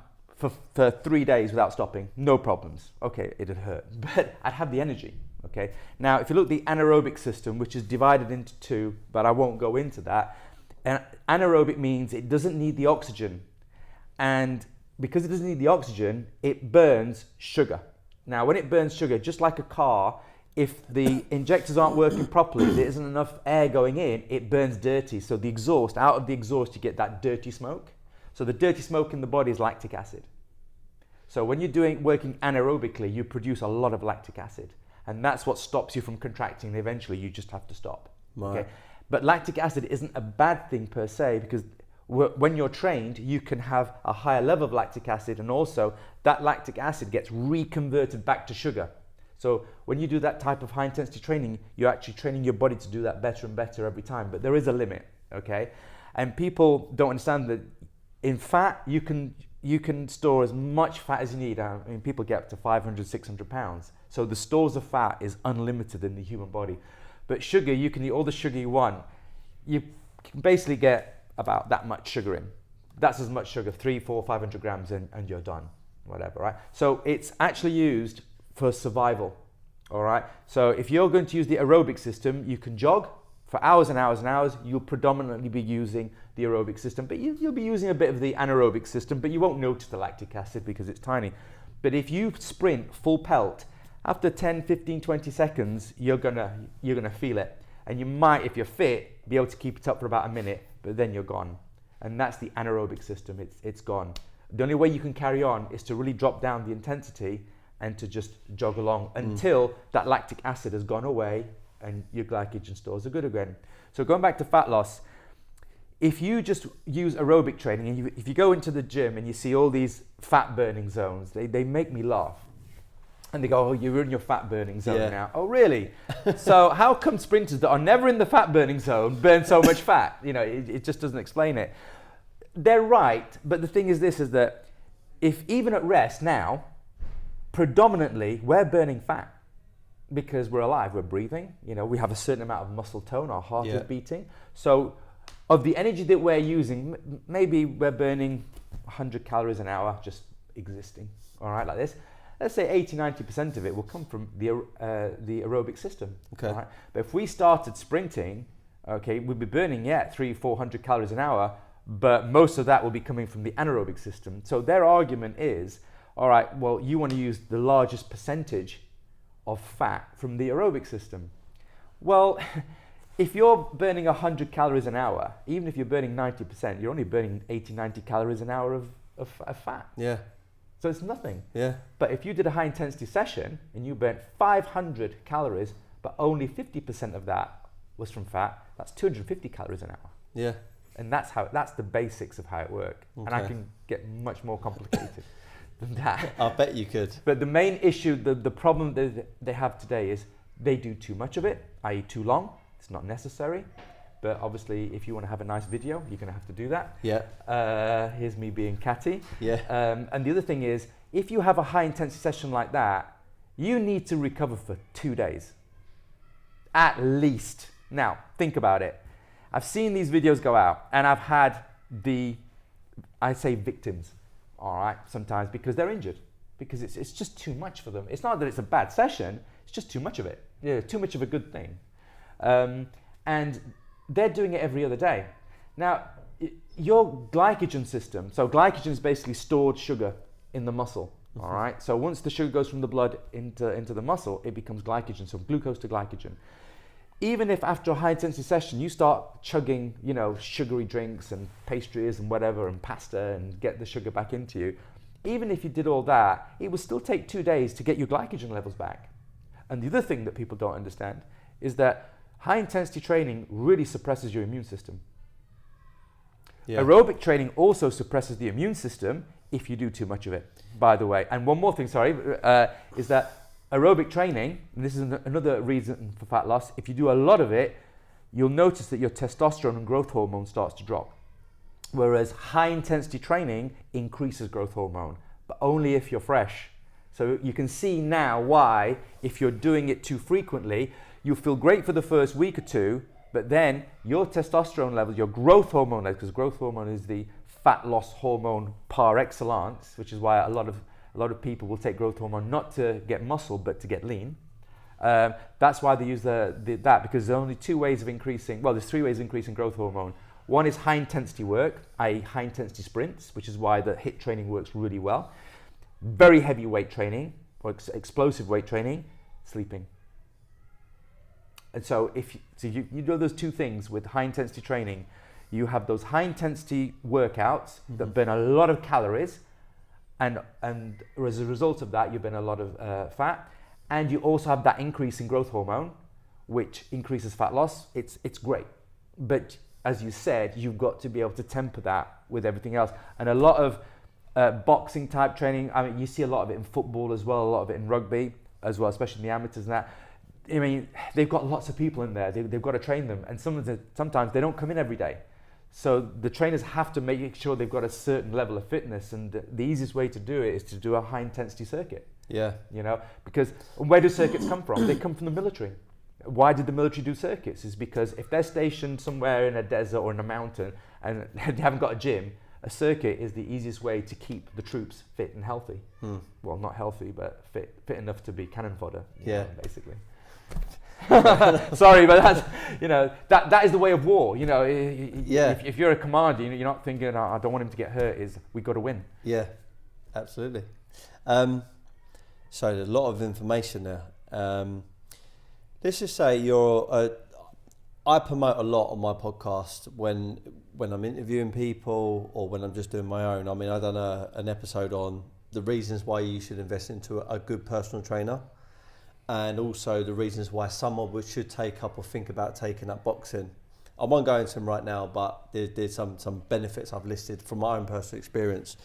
for 3 days without stopping, no problems. Okay, it'd hurt, but I'd have the energy, okay? Now, if you look at the anaerobic system, which is divided into two, but I won't go into that, and anaerobic means it doesn't need the oxygen. And because it doesn't need the oxygen, it burns sugar. Now, when it burns sugar, just like a car, if the injectors aren't working properly, there isn't enough air going in, it burns dirty. So the exhaust, out of the exhaust, you get that dirty smoke. So the dirty smoke in the body is lactic acid. So when you're working anaerobically, you produce a lot of lactic acid. And that's what stops you from contracting. Eventually, you just have to stop. Right. Okay? But lactic acid isn't a bad thing per se, because when you're trained, you can have a higher level of lactic acid, and also that lactic acid gets reconverted back to sugar. So when you do that type of high intensity training, you're actually training your body to do that better and better every time. But there is a limit, okay? And people don't understand that in fat, you can store as much fat as you need. I mean, people get up to 500, 600 pounds. So the stores of fat is unlimited in the human body. But sugar, you can eat all the sugar you want. You can basically get about that much sugar in. That's as much sugar, 300, 400, 500 grams in, and you're done, whatever, right? So it's actually used for survival, all right? So if you're going to use the aerobic system, you can jog for hours and hours and hours. You'll predominantly be using the aerobic system, but you'll be using a bit of the anaerobic system, but you won't notice the lactic acid because it's tiny. But if you sprint full pelt, after 10, 15, 20 seconds, you're gonna feel it. And you might, if you're fit, be able to keep it up for about a minute, but then you're gone. And that's the anaerobic system, it's gone. The only way you can carry on is to really drop down the intensity and to just jog along until that lactic acid has gone away and your glycogen stores are good again. So going back to fat loss, if you just use aerobic training, and if you go into the gym and you see all these fat burning zones, they make me laugh. And they go, oh, you're in your fat burning zone now. Oh, really? So how come sprinters that are never in the fat burning zone burn so much fat? You know, it just doesn't explain it. They're right, but the thing is this, is that if even at rest now, predominantly we're burning fat because we're alive, we're breathing, you know, we have a certain amount of muscle tone, our heart is beating. So of the energy that we're using, maybe we're burning 100 calories an hour just existing, all right, like this. Let's say 80, 90% of it will come from the aerobic system. Okay. All right? But if we started sprinting, okay, we'd be burning, 300, 400 calories an hour, but most of that will be coming from the anaerobic system. So their argument is, all right, well, you want to use the largest percentage of fat from the aerobic system. Well, if you're burning 100 calories an hour, even if you're burning 90%, you're only burning 80, 90 calories an hour of fat. Yeah. So it's nothing. Yeah. But if you did a high intensity session and you burnt 500 calories, but only 50% of that was from fat, that's 250 calories an hour. Yeah. And that's the basics of how it works. Okay. And I can get much more complicated than that. I bet you could. But the main issue, the problem that they have today is they do too much of it, i.e. too long. It's not necessary. But obviously, if you want to have a nice video, you're going to have to do that. Yeah. Here's me being catty. Yeah. And the other thing is, if you have a high intensity session like that, you need to recover for 2 days. At least. Now, think about it. I've seen these videos go out, and I've had I say victims, all right, sometimes because they're injured. because it's just too much for them. It's not that it's a bad session, it's just too much of it. Yeah, too much of a good thing. And they're doing it every other day. Now, your glycogen system, so glycogen is basically stored sugar in the muscle, all right? So once the sugar goes from the blood into the muscle, it becomes glycogen, so glucose to glycogen. Even if after a high intensity session, you start chugging, sugary drinks and pastries and whatever and pasta and get the sugar back into you, even if you did all that, it would still take 2 days to get your glycogen levels back. And the other thing that people don't understand is that high intensity training really suppresses your immune system. Yeah. Aerobic training also suppresses the immune system if you do too much of it, by the way. And one more thing, is that aerobic training, and this is another reason for fat loss, if you do a lot of it, you'll notice that your testosterone and growth hormone starts to drop. Whereas high intensity training increases growth hormone, but only if you're fresh. So you can see now why, if you're doing it too frequently, you'll feel great for the first week or two, but then your testosterone levels, your growth hormone levels, because growth hormone is the fat loss hormone par excellence, which is why a lot of people will take growth hormone not to get muscle, but to get lean. That's why they use that, because there's only 2 ways of increasing, well, there's 3 ways of increasing growth hormone. One is high intensity work, i.e. high intensity sprints, which is why the HIIT training works really well. Very heavy weight training, or explosive weight training, sleeping. And so if you do those 2 things with high intensity training, you have those high intensity workouts that burn a lot of calories, and as a result of that, you burn a lot of fat, and you also have that increase in growth hormone, which increases fat loss. It's great, but as you said, you've got to be able to temper that with everything else. And a lot of boxing type training, I mean, you see a lot of it in football as well, a lot of it in rugby as well, especially in the amateurs and that. I mean, they've got lots of people in there. They've got to train them, and sometimes they don't come in every day. So the trainers have to make sure they've got a certain level of fitness, and the easiest way to do it is to do a high intensity circuit. Yeah. Because where do circuits come from? They come from the military. Why did the military do circuits? Is because if they're stationed somewhere in a desert or in a mountain and they haven't got a gym, a circuit is the easiest way to keep the troops fit and healthy. Well, not healthy, but fit enough to be cannon fodder. Basically. Sorry, but that's that is the way of war. If you're a commander, you're not thinking, I don't want him to get hurt. We've got to win. Yeah, absolutely. So there's a lot of information there. Let's just say I promote a lot on my podcast when I'm interviewing people or when I'm just doing my own. I mean, I've done an episode on the reasons why you should invest into a good personal trainer, and also the reasons why someone should take up or think about taking up boxing. I won't go into them right now, but there's some benefits I've listed from my own personal experience.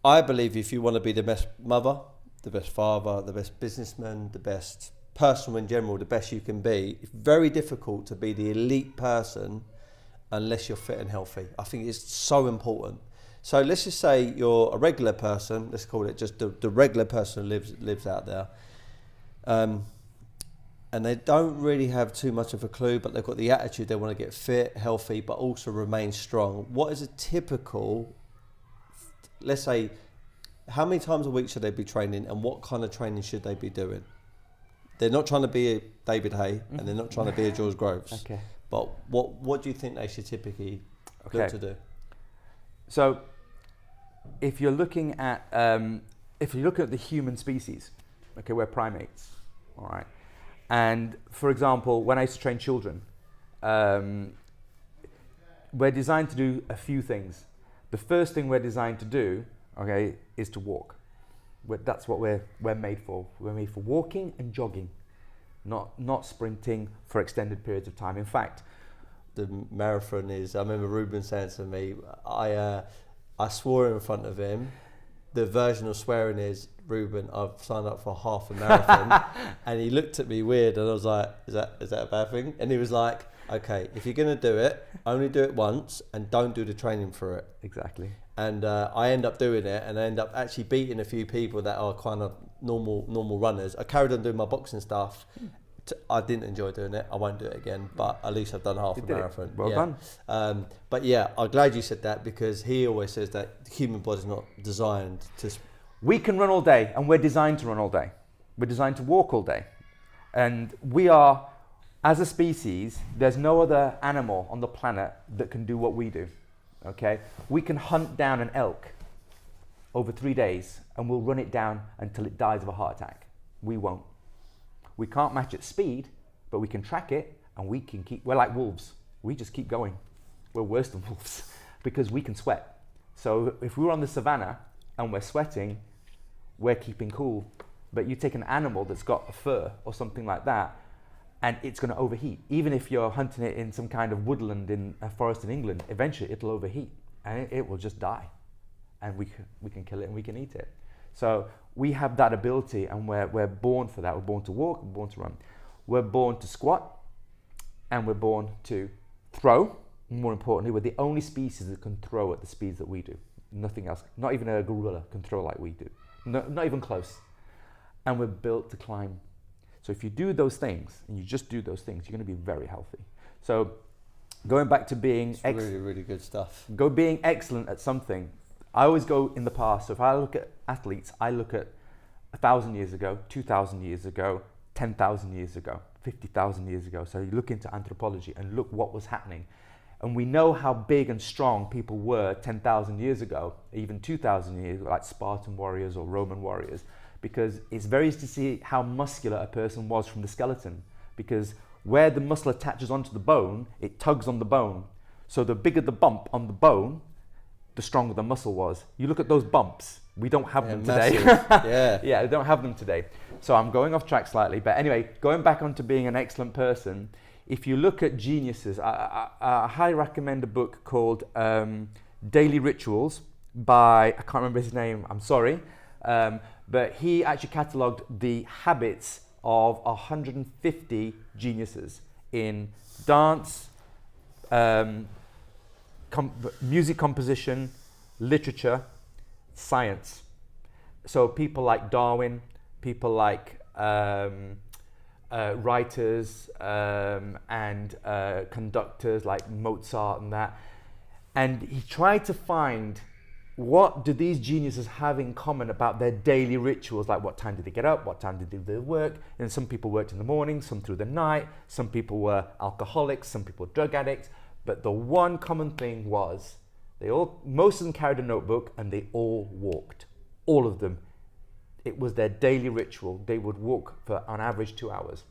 I believe if you want to be the best mother, the best father, the best businessman, the best person in general, the best you can be, it's very difficult to be the elite person unless you're fit and healthy. I think it's so important. So let's just say you're a regular person, let's call it just the regular person who lives out there, and they don't really have too much of a clue, but they've got the attitude they want to get fit, healthy, but also remain strong. What is a typical, let's say, how many times a week should they be training, and what kind of training should they be doing? They're not trying to be a David Hay, and they're not trying to be a George Groves. Okay. But what do you think they should typically look to do? So, if you're looking at the human species, okay, we're primates, all right. And for example, when I used to train children, we're designed to do a few things. The first thing we're designed to do, okay, is to walk. That's what we're made for. We're made for walking and jogging, not sprinting for extended periods of time. In fact, the marathon is, I remember Ruben saying to me, I swore in front of him. The version of swearing is, Ruben, I've signed up for half a marathon. And he looked at me weird, and I was like, is that a bad thing? And he was like, okay, if you're going to do it, only do it once and don't do the training for it. Exactly. And I end up doing it, and I end up actually beating a few people that are kind of normal runners. I carried on doing my boxing stuff. I didn't enjoy doing it. I won't do it again, but at least I've done half a marathon. Well done. But yeah, I'm glad you said that, because he always says that the human body's not designed to We can run all day, and we're designed to run all day. We're designed to walk all day. And we are, as a species, there's no other animal on the planet that can do what we do, okay? We can hunt down an elk over 3 days, and we'll run it down until it dies of a heart attack. We won't. We can't match its speed, but we can track it, and we can we're like wolves. We just keep going. We're worse than wolves because we can sweat. So if we were on the savannah and we're sweating, we're keeping cool. But you take an animal that's got a fur or something like that, and it's going to overheat. Even if you're hunting it in some kind of woodland in a forest in England, eventually it'll overheat and it will just die. And we can kill it and we can eat it. So we have that ability, and we're born for that. We're born to walk, we're born to run. We're born to squat, and we're born to throw. More importantly, we're the only species that can throw at the speeds that we do. Nothing else, not even a gorilla can throw like we do. No, not even close. And we're built to climb. So if you do those things, and you just do those things, you're going to be very healthy. So going back to being really good stuff. Being excellent at something. I always go in the past. So if I look at athletes, I look at 1,000 years ago, 2,000 years ago, 10,000 years ago, 50,000 years ago. So you look into anthropology and look what was happening. And we know how big and strong people were 10,000 years ago, even 2,000 years, like Spartan warriors or Roman warriors, because it's very easy to see how muscular a person was from the skeleton, because where the muscle attaches onto the bone, it tugs on the bone. So the bigger the bump on the bone, the stronger the muscle was. You look at those bumps, we don't have them today. Yeah, we don't have them today. So I'm going off track slightly, but anyway, going back onto being an excellent person, if you look at geniuses, I highly recommend a book called Daily Rituals by, I can't remember his name, I'm sorry, but he actually catalogued the habits of 150 geniuses in dance, music composition, literature, science. So people like Darwin, people like writers and conductors like Mozart and that. And he tried to find, what do these geniuses have in common about their daily rituals? Like, what time did they get up? What time did they do their work? And some people worked in the morning, some through the night. Some people were alcoholics, some people were drug addicts. But the one common thing was, most of them carried a notebook and they all walked. All of them. It was their daily ritual. They would walk for on average 2 hours.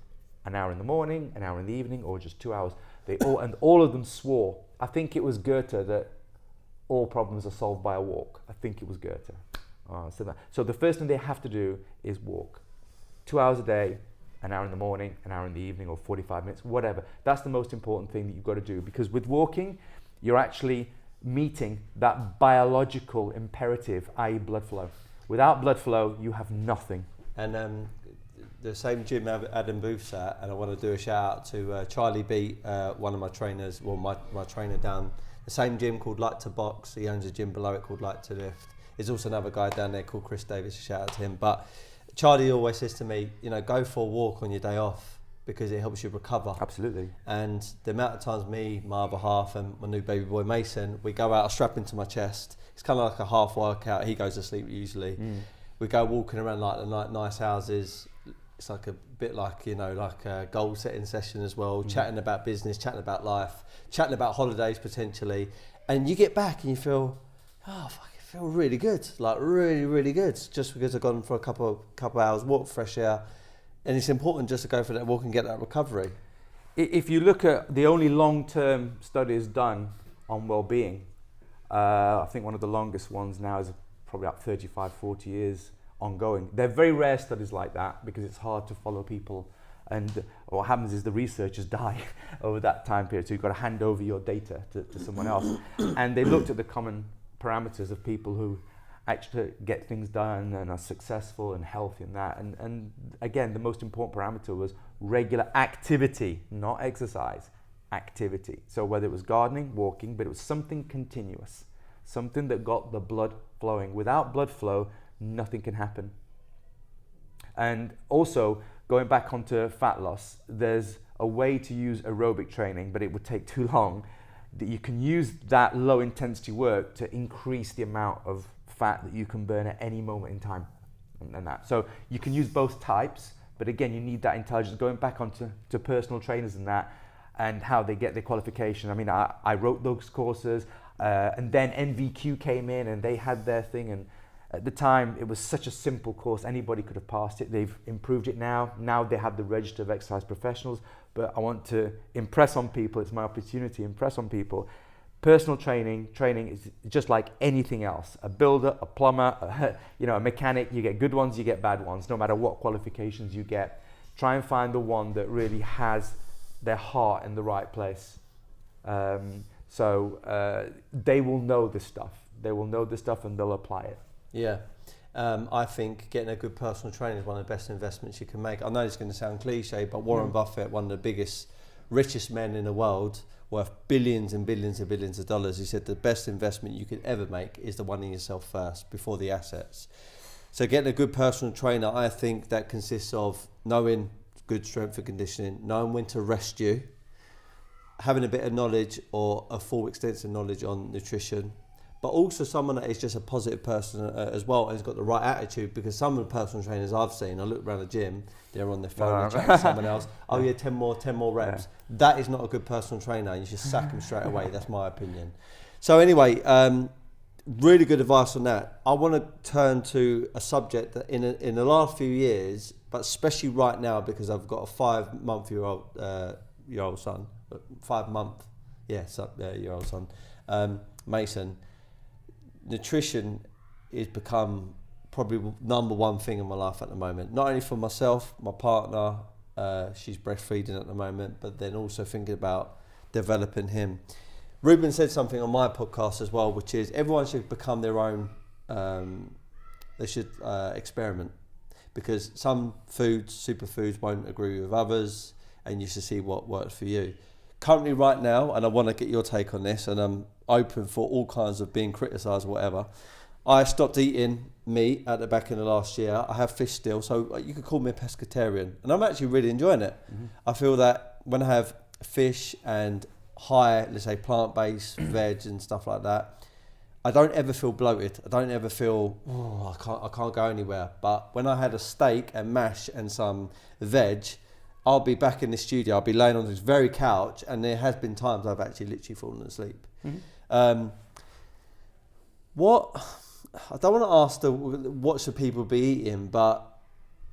An hour in the morning, an hour in the evening, or just 2 hours. And all of them swore. I think it was Goethe that all problems are solved by a walk. I think it was Goethe. So the first thing they have to do is walk. 2 hours a day, an hour in the morning, an hour in the evening, or 45 minutes, whatever. That's the most important thing that you've got to do, because with walking, you're actually meeting that biological imperative, i.e. blood flow. Without blood flow, you have nothing. And the same gym Adam Booth's at, and I want to do a shout out to Charlie Beat, one of my trainers, well, my trainer down the same gym called Light to Box. He owns a gym below it called Light to Lift. There's also another guy down there called Chris Davis, a shout out to him. But Charlie always says to me, go for a walk on your day off because it helps you recover. Absolutely. And the amount of times me, my other half, and my new baby boy Mason, we go out, I strap into my chest. It's kind of like a half workout. He goes to sleep usually. We go walking around like the nice houses. It's like a bit like, like a goal setting session as well, chatting about business, chatting about life, chatting about holidays potentially. And you get back and you feel, I feel really good, like really, really good, just because I've gone for a couple hours walk, fresh air. And it's important just to go for that walk and get that recovery. If you look at the only long-term studies done on well-being, I think one of the longest ones now is probably up 35, 40 years ongoing. They're very rare studies like that because it's hard to follow people, and what happens is the researchers die over that time period, so you've got to hand over your data to someone else. And they looked at the common parameters of people who actually get things done and are successful and healthy and that, and again, the most important parameter was regular activity, not exercise, activity. So whether it was gardening, walking, but it was something continuous, something that got the blood flowing. Without blood flow, nothing can happen. And also, going back onto fat loss, there's a way to use aerobic training, but it would take too long, that you can use that low intensity work to increase the amount of fat that you can burn at any moment in time, and that. So you can use both types, but again, you need that intelligence. Going back onto personal trainers and that, and how they get their qualification. I mean, I wrote those courses, and then NVQ came in and they had their thing, and at the time it was such a simple course, anybody could have passed it. They've improved it now. Now they have the register of exercise professionals, but I want to impress on people, it's my opportunity to impress on people. Personal training is just like anything else. A builder, a plumber, a mechanic, you get good ones, you get bad ones, no matter what qualifications you get. Try and find the one that really has their heart in the right place. So they will know this stuff. They will know this stuff and they'll apply it. Yeah. I think getting a good personal trainer is one of the best investments you can make. I know it's going to sound cliche, but Warren Buffett, one of the biggest, richest men in the world, worth billions and billions and billions of dollars, he said the best investment you could ever make is the one in yourself first, before the assets. So getting a good personal trainer, I think that consists of knowing good strength and conditioning, knowing when to rest you, having a bit of knowledge or a full extensive knowledge on nutrition, but also someone that is just a positive person as well and has got the right attitude, because some of the personal trainers I've seen, I look around the gym, they're on their phone and chatting to someone else, oh yeah, 10 more reps. Yeah. That is not a good personal trainer, you should sack them straight away, that's my opinion. So anyway, really good advice on that. I want to turn to a subject that in the last few years, but especially right now, because I've got a 5-month-year-old son, 5-month-year-old son, Mason. Nutrition has become probably number one thing in my life at the moment. Not only for myself, my partner, she's breastfeeding at the moment, but then also thinking about developing him. Ruben said something on my podcast as well, which is everyone should become their own, they should experiment, because some foods, superfoods, won't agree with others, and you should see what works for you. Currently right now, and I want to get your take on this, and I'm open for all kinds of being criticised or whatever, I stopped eating meat at the back end of last year. I have fish still, so you could call me a pescatarian, and I'm actually really enjoying it. Mm-hmm. I feel that when I have fish and high, let's say, plant-based veg and stuff like that, I don't ever feel bloated. I don't ever feel, I can't go anywhere. But when I had a steak and mash and some veg, I'll be back in the studio, I'll be laying on this very couch, and there has been times I've actually literally fallen asleep. Mm-hmm. I don't want to ask what should people be eating, but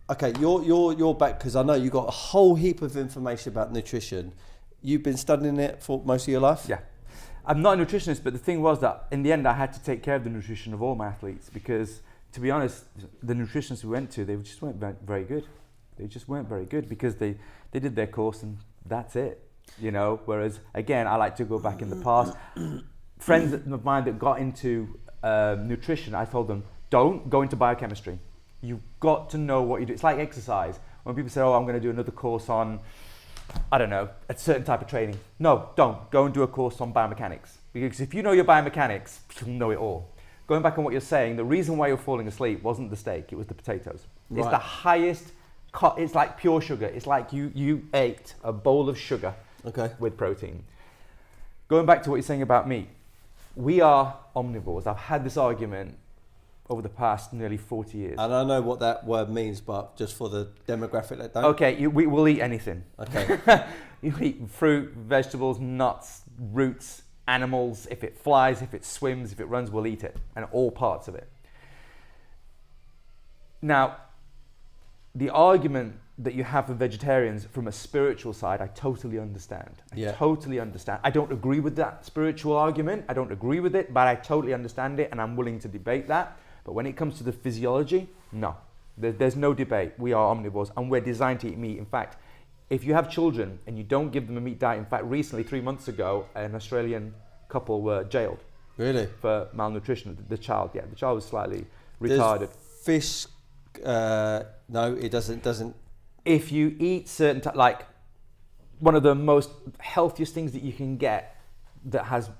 okay, you're back, because I know you've got a whole heap of information about nutrition. You've been studying it for most of your life? Yeah. I'm not a nutritionist, but the thing was that in the end I had to take care of the nutrition of all my athletes, because to be honest, the nutritionists we went to, they just weren't very good. They just weren't very good, because they did their course and that's it, whereas again, I like to go back in the past. Friends of mine that got into nutrition, I told them, don't go into biochemistry. You've got to know what you do. It's like exercise. When people say, I'm going to do another course on, I don't know, a certain type of training. No, don't. Go and do a course on biomechanics. Because if you know your biomechanics, you'll know it all. Going back on what you're saying, the reason why you're falling asleep wasn't the steak, it was the potatoes. Right. It's the highest, it's like pure sugar. It's like you ate a bowl of sugar with protein. Going back to what you're saying about meat, we are omnivores. I've had this argument over the past nearly 40 years. And I know what that word means, but just for the demographic that don't. Okay, we will eat anything. Okay. You eat fruit, vegetables, nuts, roots, animals. If it flies, if it swims, if it runs, we'll eat it, and all parts of it. Now, the argument that you have for vegetarians from a spiritual side, I totally understand. I totally understand. I don't agree with that spiritual argument. I don't agree with it, but I totally understand it, and I'm willing to debate that. But when it comes to the physiology, no. There's no debate. We are omnivores, and we're designed to eat meat. In fact, if you have children and you don't give them a meat diet, in fact, recently, 3 months ago, an Australian couple were jailed. Really? For malnutrition. The child was slightly retarded. Fish, no, it doesn't. If you eat certain, like one of the most healthiest things that you can get that has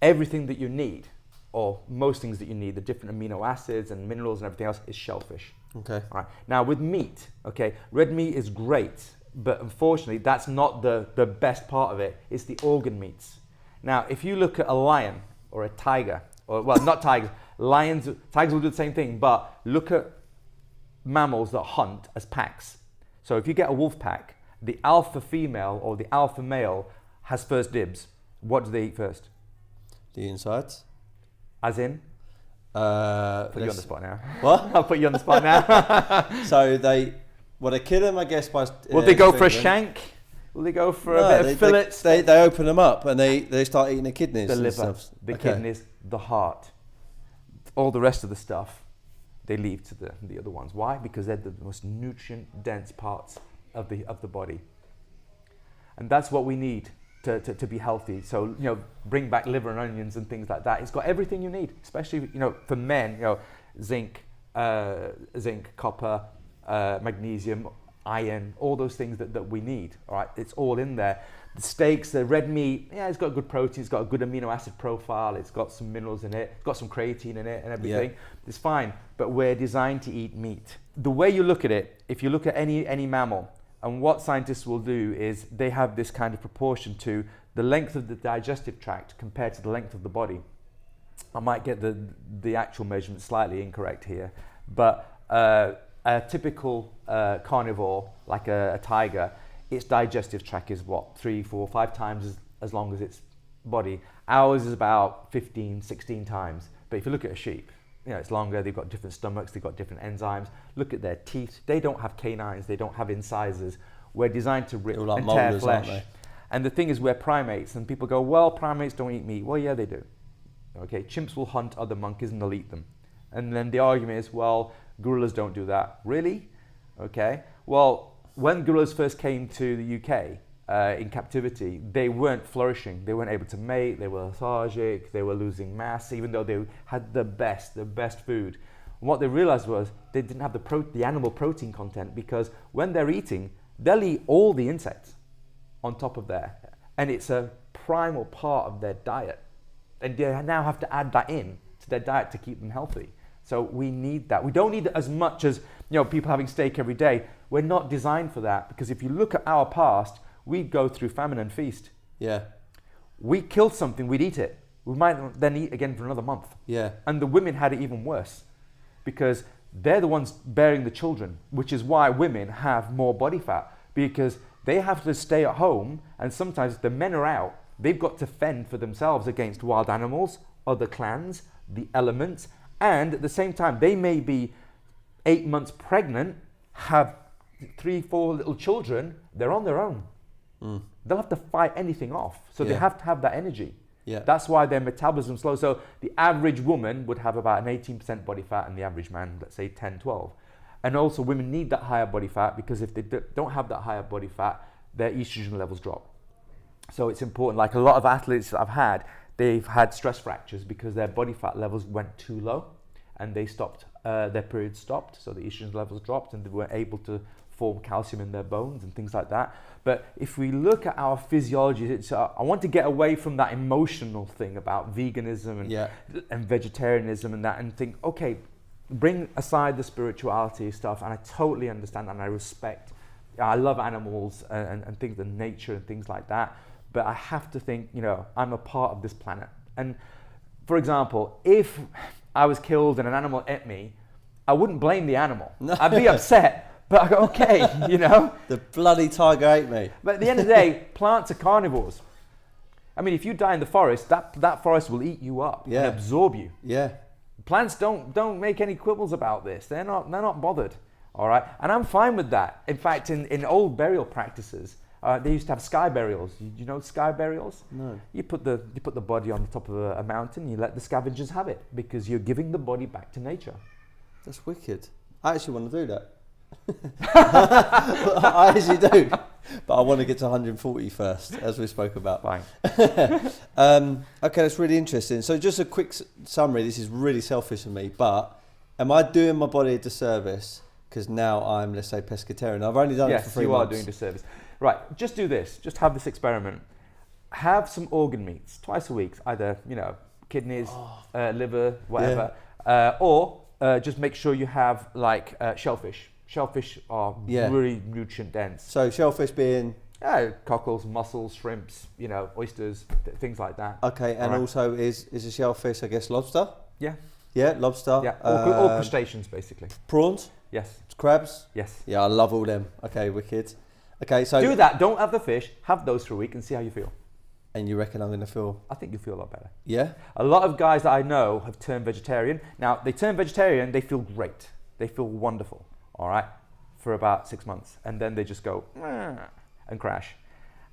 everything that you need, or most things that you need, the different amino acids and minerals and everything else, is shellfish. Okay. All right. Now with meat, red meat is great, but unfortunately that's not the best part of it. It's the organ meats. Now, if you look at a lion or a tiger or well, not tigers, lions. Tigers will do the same thing, but look at mammals that hunt as packs. So if you get a wolf pack, the alpha female or the alpha male has first dibs. What do they eat first? The insides. As in? Put you on the spot now. What? I'll put you on the spot now. So they kill them, I guess, by... Will they go for a shank? Will they go for a bit of fillets? They open them up and they start eating the kidneys. The and liver, stuff. the kidneys, the heart. All the rest of the stuff, they leave to the other ones. Why? Because they're the most nutrient-dense parts of the body. And that's what we need to be healthy. So, bring back liver and onions and things like that. It's got everything you need, especially, for men, zinc, copper, magnesium, iron, all those things that we need, all right? It's all in there. The steaks, the red meat, it's got good protein, it's got a good amino acid profile, it's got some minerals in it, it's got some creatine in it and everything. Yeah. It's fine, but we're designed to eat meat. The way you look at it, if you look at any mammal, and what scientists will do is they have this kind of proportion to the length of the digestive tract compared to the length of the body. I might get the actual measurement slightly incorrect here, but a typical carnivore, like a tiger, its digestive tract is what, 3, 4, 5 times as long as its body. Ours is about 15, 16 times. But if you look at a sheep, it's longer, they've got different stomachs, they've got different enzymes. Look at their teeth. They don't have canines, they don't have incisors. We're designed to rip and tear flesh. And the thing is, we're primates, and people go, well, primates don't eat meat. Well, yeah, they do. Okay, chimps will hunt other monkeys and they'll eat them. And then the argument is, well, gorillas don't do that. Really? Okay. Well, when gorillas first came to the UK in captivity, they weren't flourishing. They weren't able to mate. They were lethargic. They were losing mass, even though they had the best food. And what they realized was they didn't have the animal protein content, because when they're eating, they'll eat all the insects on top of there. And it's a primal part of their diet. And they now have to add that in to their diet to keep them healthy. So we need that. We don't need it as much as people having steak every day. We're not designed for that, because if you look at our past, we'd go through famine and feast. Yeah. We killed something, we'd eat it. We might then eat again for another month. Yeah. And the women had it even worse, because they're the ones bearing the children, which is why women have more body fat, because they have to stay at home, and sometimes if the men are out, they've got to fend for themselves against wild animals, other clans, the elements, and at the same time, they may be 8 months pregnant, have 3, 4 little children, they're on their own. Mm. They'll have to fight anything off. So they have to have that energy. Yeah. That's why their metabolism's slow. So the average woman would have about an 18% body fat, and the average man, let's say 10, 12. And also women need that higher body fat, because if they don't have that higher body fat, their estrogen levels drop. So it's important. Like a lot of athletes that I've had, they've had stress fractures because their body fat levels went too low, and they stopped, their period stopped, so the estrogen levels dropped, and they weren't able to form calcium in their bones and things like that. But if we look at our physiology, I want to get away from that emotional thing about veganism and vegetarianism and that, and think, okay, bring aside the spirituality stuff, and I totally understand and I respect. I love animals and things, and nature and things like that. But I have to think, I'm a part of this planet. And for example, if I was killed and an animal ate me, I wouldn't blame the animal. No. I'd be upset. But I go, okay, The bloody tiger ate me. But at the end of the day, plants are carnivores. I mean, if you die in the forest, that forest will eat you up and absorb you. Yeah. Plants don't make any quibbles about this. They're not bothered. All right. And I'm fine with that. In fact, in old burial practices, they used to have sky burials. You know sky burials? No. You put the body on the top of a mountain, you let the scavengers have it, because you're giving the body back to nature. That's wicked. I actually want to do that. I actually do, but I want to get to 140 first, as we spoke about. Fine. Okay, that's really interesting. So just a quick summary. This is really selfish of me, but am I doing my body a disservice because now I'm, let's say, pescatarian? I've only done it for 3 months. Yes, you are doing disservice. Right, just do this. Just have this experiment. Have some organ meats twice a week, either kidneys, liver, whatever, or just make sure you have like shellfish. Shellfish are really nutrient dense. So shellfish being Cockles, mussels, shrimps, oysters, things like that. Okay, and also is a shellfish, I guess, lobster? Yeah. Yeah, lobster. Yeah, all crustaceans, basically. Prawns? Yes. Crabs? Yes. Yeah, I love all them. Okay, wicked. Okay, so... Do that. Don't have the fish. Have those for a week and see how you feel. And you reckon I'm going to feel... I think you'll feel a lot better. Yeah? A lot of guys that I know have turned vegetarian. Now, they turn vegetarian, they feel great. They feel wonderful, all right, for about 6 months. And then they just go, and crash.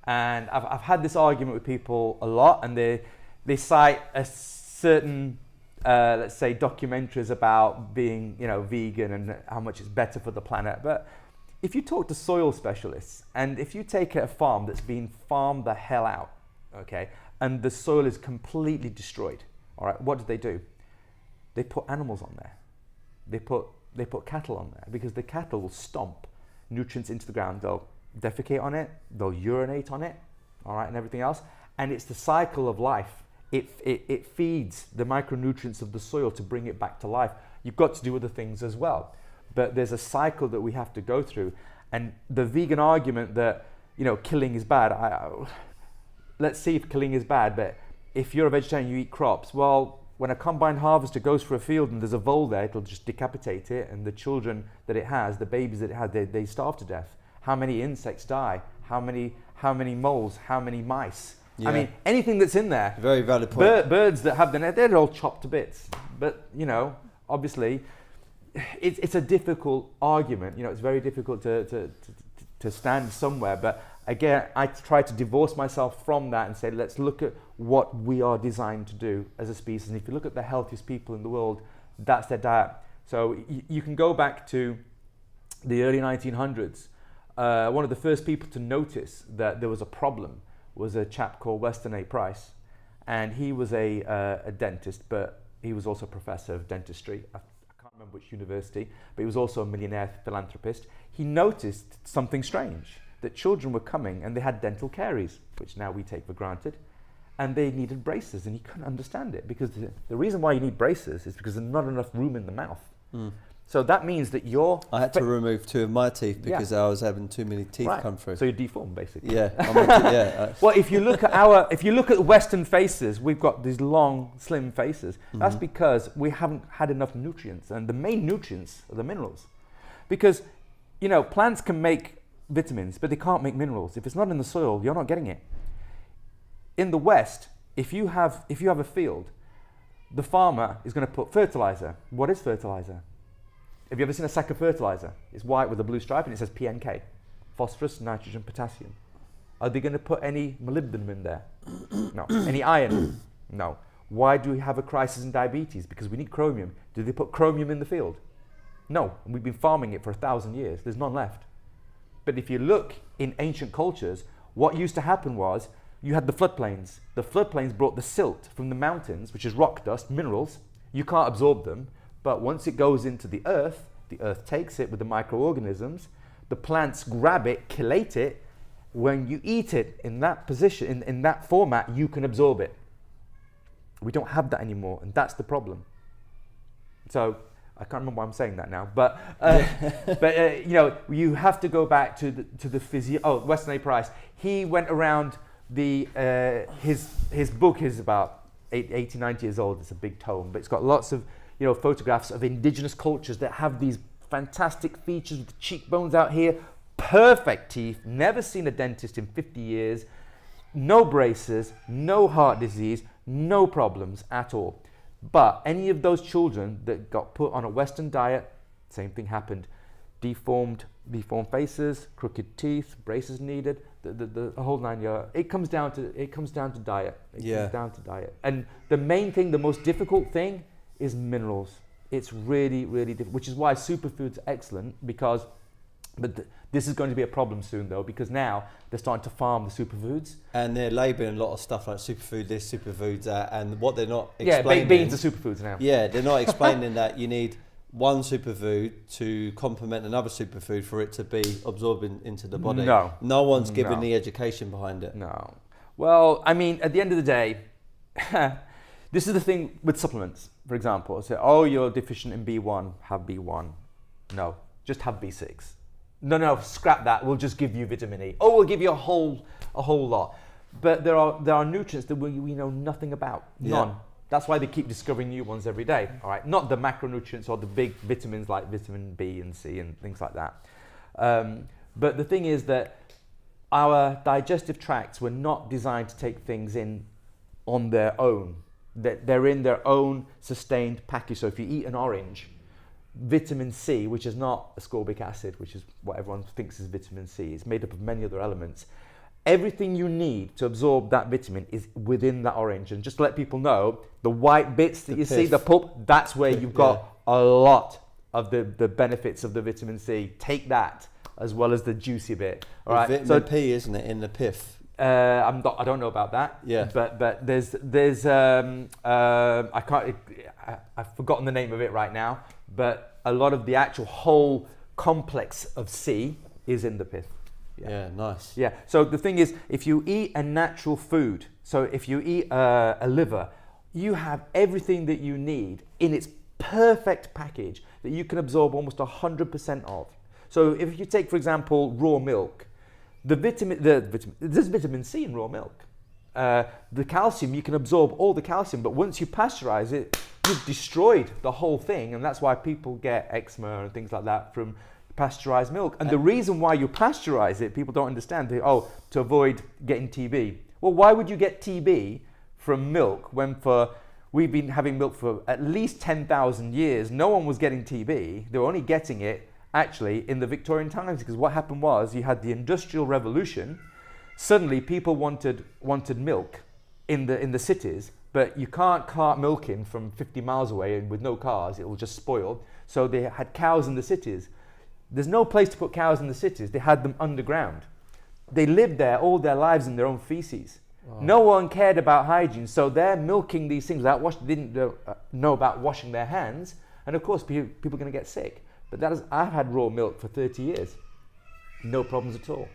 And I've had this argument with people a lot, and they cite a certain, let's say, documentaries about being, vegan and how much it's better for the planet. But if you talk to soil specialists, and if you take a farm that's been farmed the hell out, okay, and the soil is completely destroyed, all right, what do? They put animals on there. They put cattle on there because the cattle will stomp nutrients into the ground. They'll defecate on it, they'll urinate on it, all right, and everything else. And it's the cycle of life. It feeds the micronutrients of the soil to bring it back to life. You've got to do other things as well. But there's a cycle that we have to go through. And the vegan argument that, killing is bad, let's see if killing is bad, but if you're a vegetarian, you eat crops, well, when a combine harvester goes for a field and there's a vole there, it'll just decapitate it, and the children that it has, the babies that it has, they starve to death. How many insects die? How many moles? How many mice? Yeah. I mean, anything that's in there. Very valid point. Birds that have the net, they're all chopped to bits. But, obviously, it's a difficult argument. It's very difficult to stand somewhere. But again, I try to divorce myself from that and say, let's look at what we are designed to do as a species. And if you look at the healthiest people in the world, that's their diet. So you can go back to the early 1900s. One of the first people to notice that there was a problem was a chap called Weston A. Price. And he was a dentist, but he was also a professor of dentistry. I can't remember which university, but he was also a millionaire philanthropist. He noticed something strange, that children were coming and they had dental caries, which now we take for granted, and they needed braces, and he couldn't understand it, because the reason why you need braces is because there's not enough room in the mouth. So that means that I had to remove 2 of my teeth because I was having too many teeth come through. So you're deformed, basically. Yeah. Yeah. Well, if you look at Western faces, we've got these long, slim faces. That's because we haven't had enough nutrients, and the main nutrients are the minerals. Because, plants can make vitamins, but they can't make minerals. If it's not in the soil, you're not getting it. In the West, if you have a field, the farmer is going to put fertilizer. What is fertilizer? Have you ever seen a sack of fertilizer? It's white with a blue stripe and it says PNK, phosphorus, nitrogen, potassium. Are they going to put any molybdenum in there? No. Any iron? No. Why do we have a crisis in diabetes? Because we need chromium. Do they put chromium in the field? No. We've been farming it for 1,000 years. There's none left. But if you look in ancient cultures, what used to happen was you had the floodplains. The floodplains brought the silt from the mountains, which is rock dust, minerals. You can't absorb them. But once it goes into the earth takes it with the microorganisms, the plants grab it, chelate it. When you eat it in that position, in that format, you can absorb it. We don't have that anymore, and that's the problem. So I can't remember why I'm saying that now, but you have to go back to the physio. Oh, Weston A. Price. He went around his book is about 80, 90 years old. It's a big tome, but it's got lots of photographs of indigenous cultures that have these fantastic features with the cheekbones out here, perfect teeth, never seen a dentist in 50 years, no braces, no heart disease, no problems at all. But any of those children that got put on a Western diet, same thing happened. Deformed faces, crooked teeth, braces needed, the whole 9 yards. It comes down to diet. It comes down to diet. And the main thing, the most difficult thing, is minerals. It's really, really difficult, which is why superfoods are excellent, because, this is going to be a problem soon though, because now they're starting to farm the superfoods. And they're labelling a lot of stuff like superfood this, superfoods that, and what they're not explaining. Yeah, beans are superfoods now. Yeah, they're not explaining that you need one superfood to complement another superfood for it to be absorbed into the body. No one's given the education behind it. No. Well, I mean, at the end of the day, this is the thing with supplements, for example. Say, you're deficient in B1, have B1. No, just have B6. no, scrap that. We'll just give you vitamin E. Oh, we'll give you a whole lot. But there are nutrients that we know nothing about. None. That's why they keep discovering new ones every day. All right, not the macronutrients or the big vitamins like vitamin B and C and things like that. But the thing is that our digestive tracts were not designed to take things in on their own. They're in their own sustained package. So if you eat an orange, vitamin C, which is not ascorbic acid, which is what everyone thinks is vitamin C, it's made up of many other elements. Everything you need to absorb that vitamin is within that orange. And just to let people know, the white bits that you see, the pulp, that's where you've got a lot of the benefits of the vitamin C. Take that as well as the juicy bit. All right. Vitamin P, isn't it, in the pith? I don't know about that. Yeah. But there's I've forgotten the name of it right now. But a lot of the actual whole complex of C is in the pith. Yeah, nice. Yeah. So the thing is, if you eat a natural food, so if you eat a liver, you have everything that you need in its perfect package that you can absorb almost 100% of. So if you take, for example, raw milk, there's vitamin C in raw milk. The calcium, you can absorb all the calcium, but once you pasteurize it, you've destroyed the whole thing, and that's why people get eczema and things like that from pasteurized milk. And the reason why you pasteurize it, people don't understand. To avoid getting TB. Well, why would you get TB from milk when we've been having milk for at least 10,000 years? No one was getting TB. They were only getting it actually in the Victorian times, because what happened was you had the Industrial Revolution. Suddenly people wanted milk in the cities, but you can't cart milk in from 50 miles away and with no cars, it will just spoil. So they had cows in the cities. There's no place to put cows in the cities. They had them underground. They lived there all their lives in their own feces. Wow. No one cared about hygiene, so they're milking these things without didn't know about washing their hands, and of course people are going to get sick. But I've had raw milk for 30 years, no problems at all.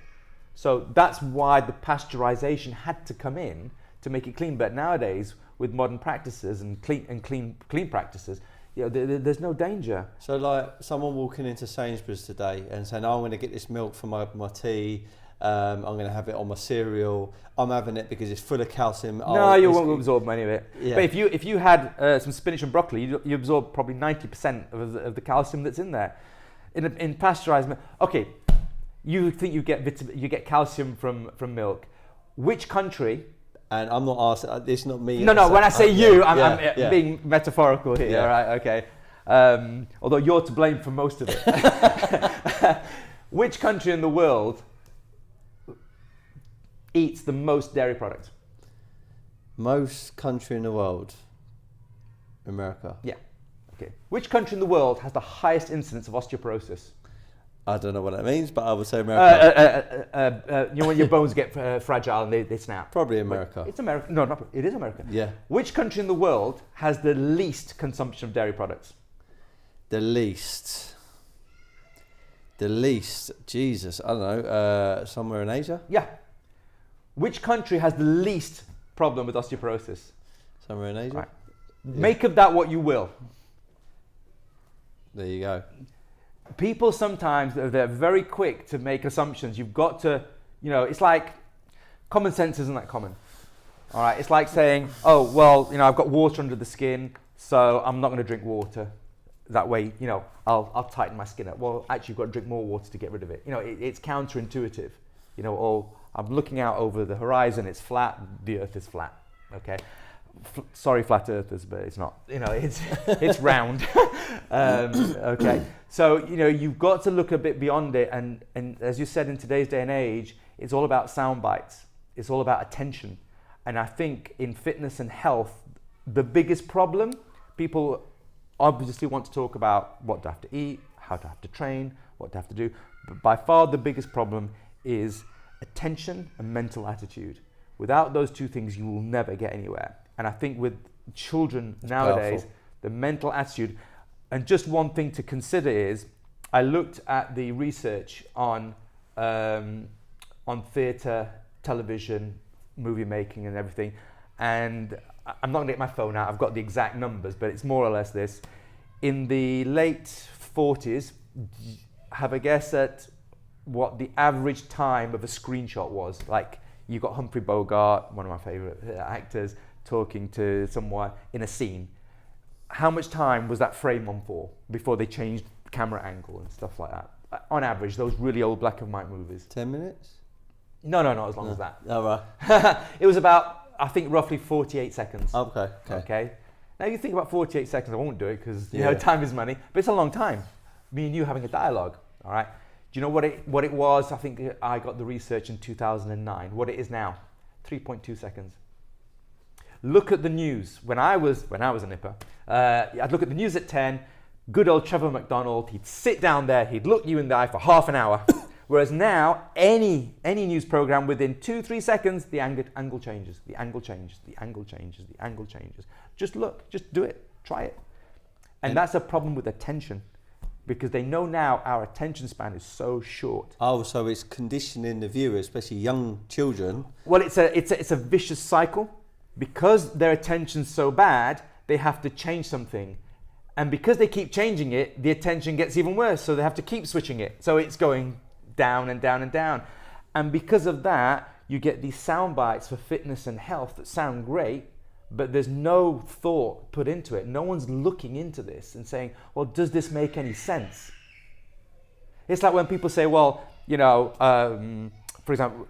So that's why the pasteurization had to come in to make it clean. But nowadays, with modern practices and clean practices, there's no danger. So like someone walking into Sainsbury's today and saying, I'm going to get this milk for my tea, I'm going to have it on my cereal, I'm having it because it's full of calcium. No, you won't absorb any of it. Yeah. But if you had some spinach and broccoli, you absorb probably 90% of the calcium that's in there. In pasteurized milk, okay, you think you get calcium from milk. Which country? And I'm not asking, it's not me. No, when I say you, I'm being metaphorical here, all right, okay. Although you're to blame for most of it. Which country in the world eats the most dairy products? Most country in the world? America. Yeah, okay. Which country in the world has the highest incidence of osteoporosis? I don't know what that means, but I would say America. When your bones get fragile and they snap. Probably America. It's America. No, it is America. Yeah. Which country in the world has the least consumption of dairy products? The least. Jesus, I don't know. Somewhere in Asia? Yeah. Which country has the least problem with osteoporosis? Somewhere in Asia? Right. Yeah. Make of that what you will. There you go. People sometimes, they're very quick to make assumptions. You've got to, it's like common sense isn't that common. All right, it's like saying, oh, well, I've got water under the skin, so I'm not going to drink water. That way, I'll tighten my skin up. Well, actually, you've got to drink more water to get rid of it. It's counterintuitive. Or I'm looking out over the horizon, it's flat, the earth is flat, okay? Sorry, flat earthers, but it's not. It's round. Okay. So you've got to look a bit beyond it, and as you said, in today's day and age, it's all about sound bites. It's all about attention, and I think in fitness and health, the biggest problem, people obviously want to talk about what to have to eat, how to have to train, what to have to do, but by far the biggest problem is attention and mental attitude. Without those two things, you will never get anywhere. And I think with children nowadays, powerful. The mental attitude, and just one thing to consider is, I looked at the research on theatre, television, movie making and everything, and I'm not going to get my phone out, I've got the exact numbers, but it's more or less this. In the late 40s, have a guess at what the average time of a screenshot was. Like, you got Humphrey Bogart, one of my favorite actors, talking to someone in a scene. How much time was that frame on for before they changed camera angle and stuff like that? On average, those really old black and white movies. 10 minutes? No, not as long as that. Oh, right. It was about, I think, roughly 48 seconds. Okay. Now you think about 48 seconds, I won't do it because you know time is money, but it's a long time. Me and you having a dialogue, all right? Do you know what it was? I think I got the research in 2009. What it is now? 3.2 seconds. Look at the news. When I was a nipper, I'd look at the news at 10. Good old Trevor McDonald. He'd sit down there. He'd look you in the eye for half an hour. Whereas now, any news program, within 2-3 seconds, the angle changes. The angle changes. The angle changes. The angle changes. Just look. Just do it. Try it. And that's a problem with attention. Because they know now our attention span is so short. Oh, so it's conditioning the viewer, especially young children. Well, it's a vicious cycle. Because their attention's so bad, they have to change something. And because they keep changing it, the attention gets even worse. So they have to keep switching it. So it's going down and down and down. And because of that, you get these sound bites for fitness and health that sound great, but there's no thought put into it. No one's looking into this and saying, well, does this make any sense? It's like when people say, well, you know, for example,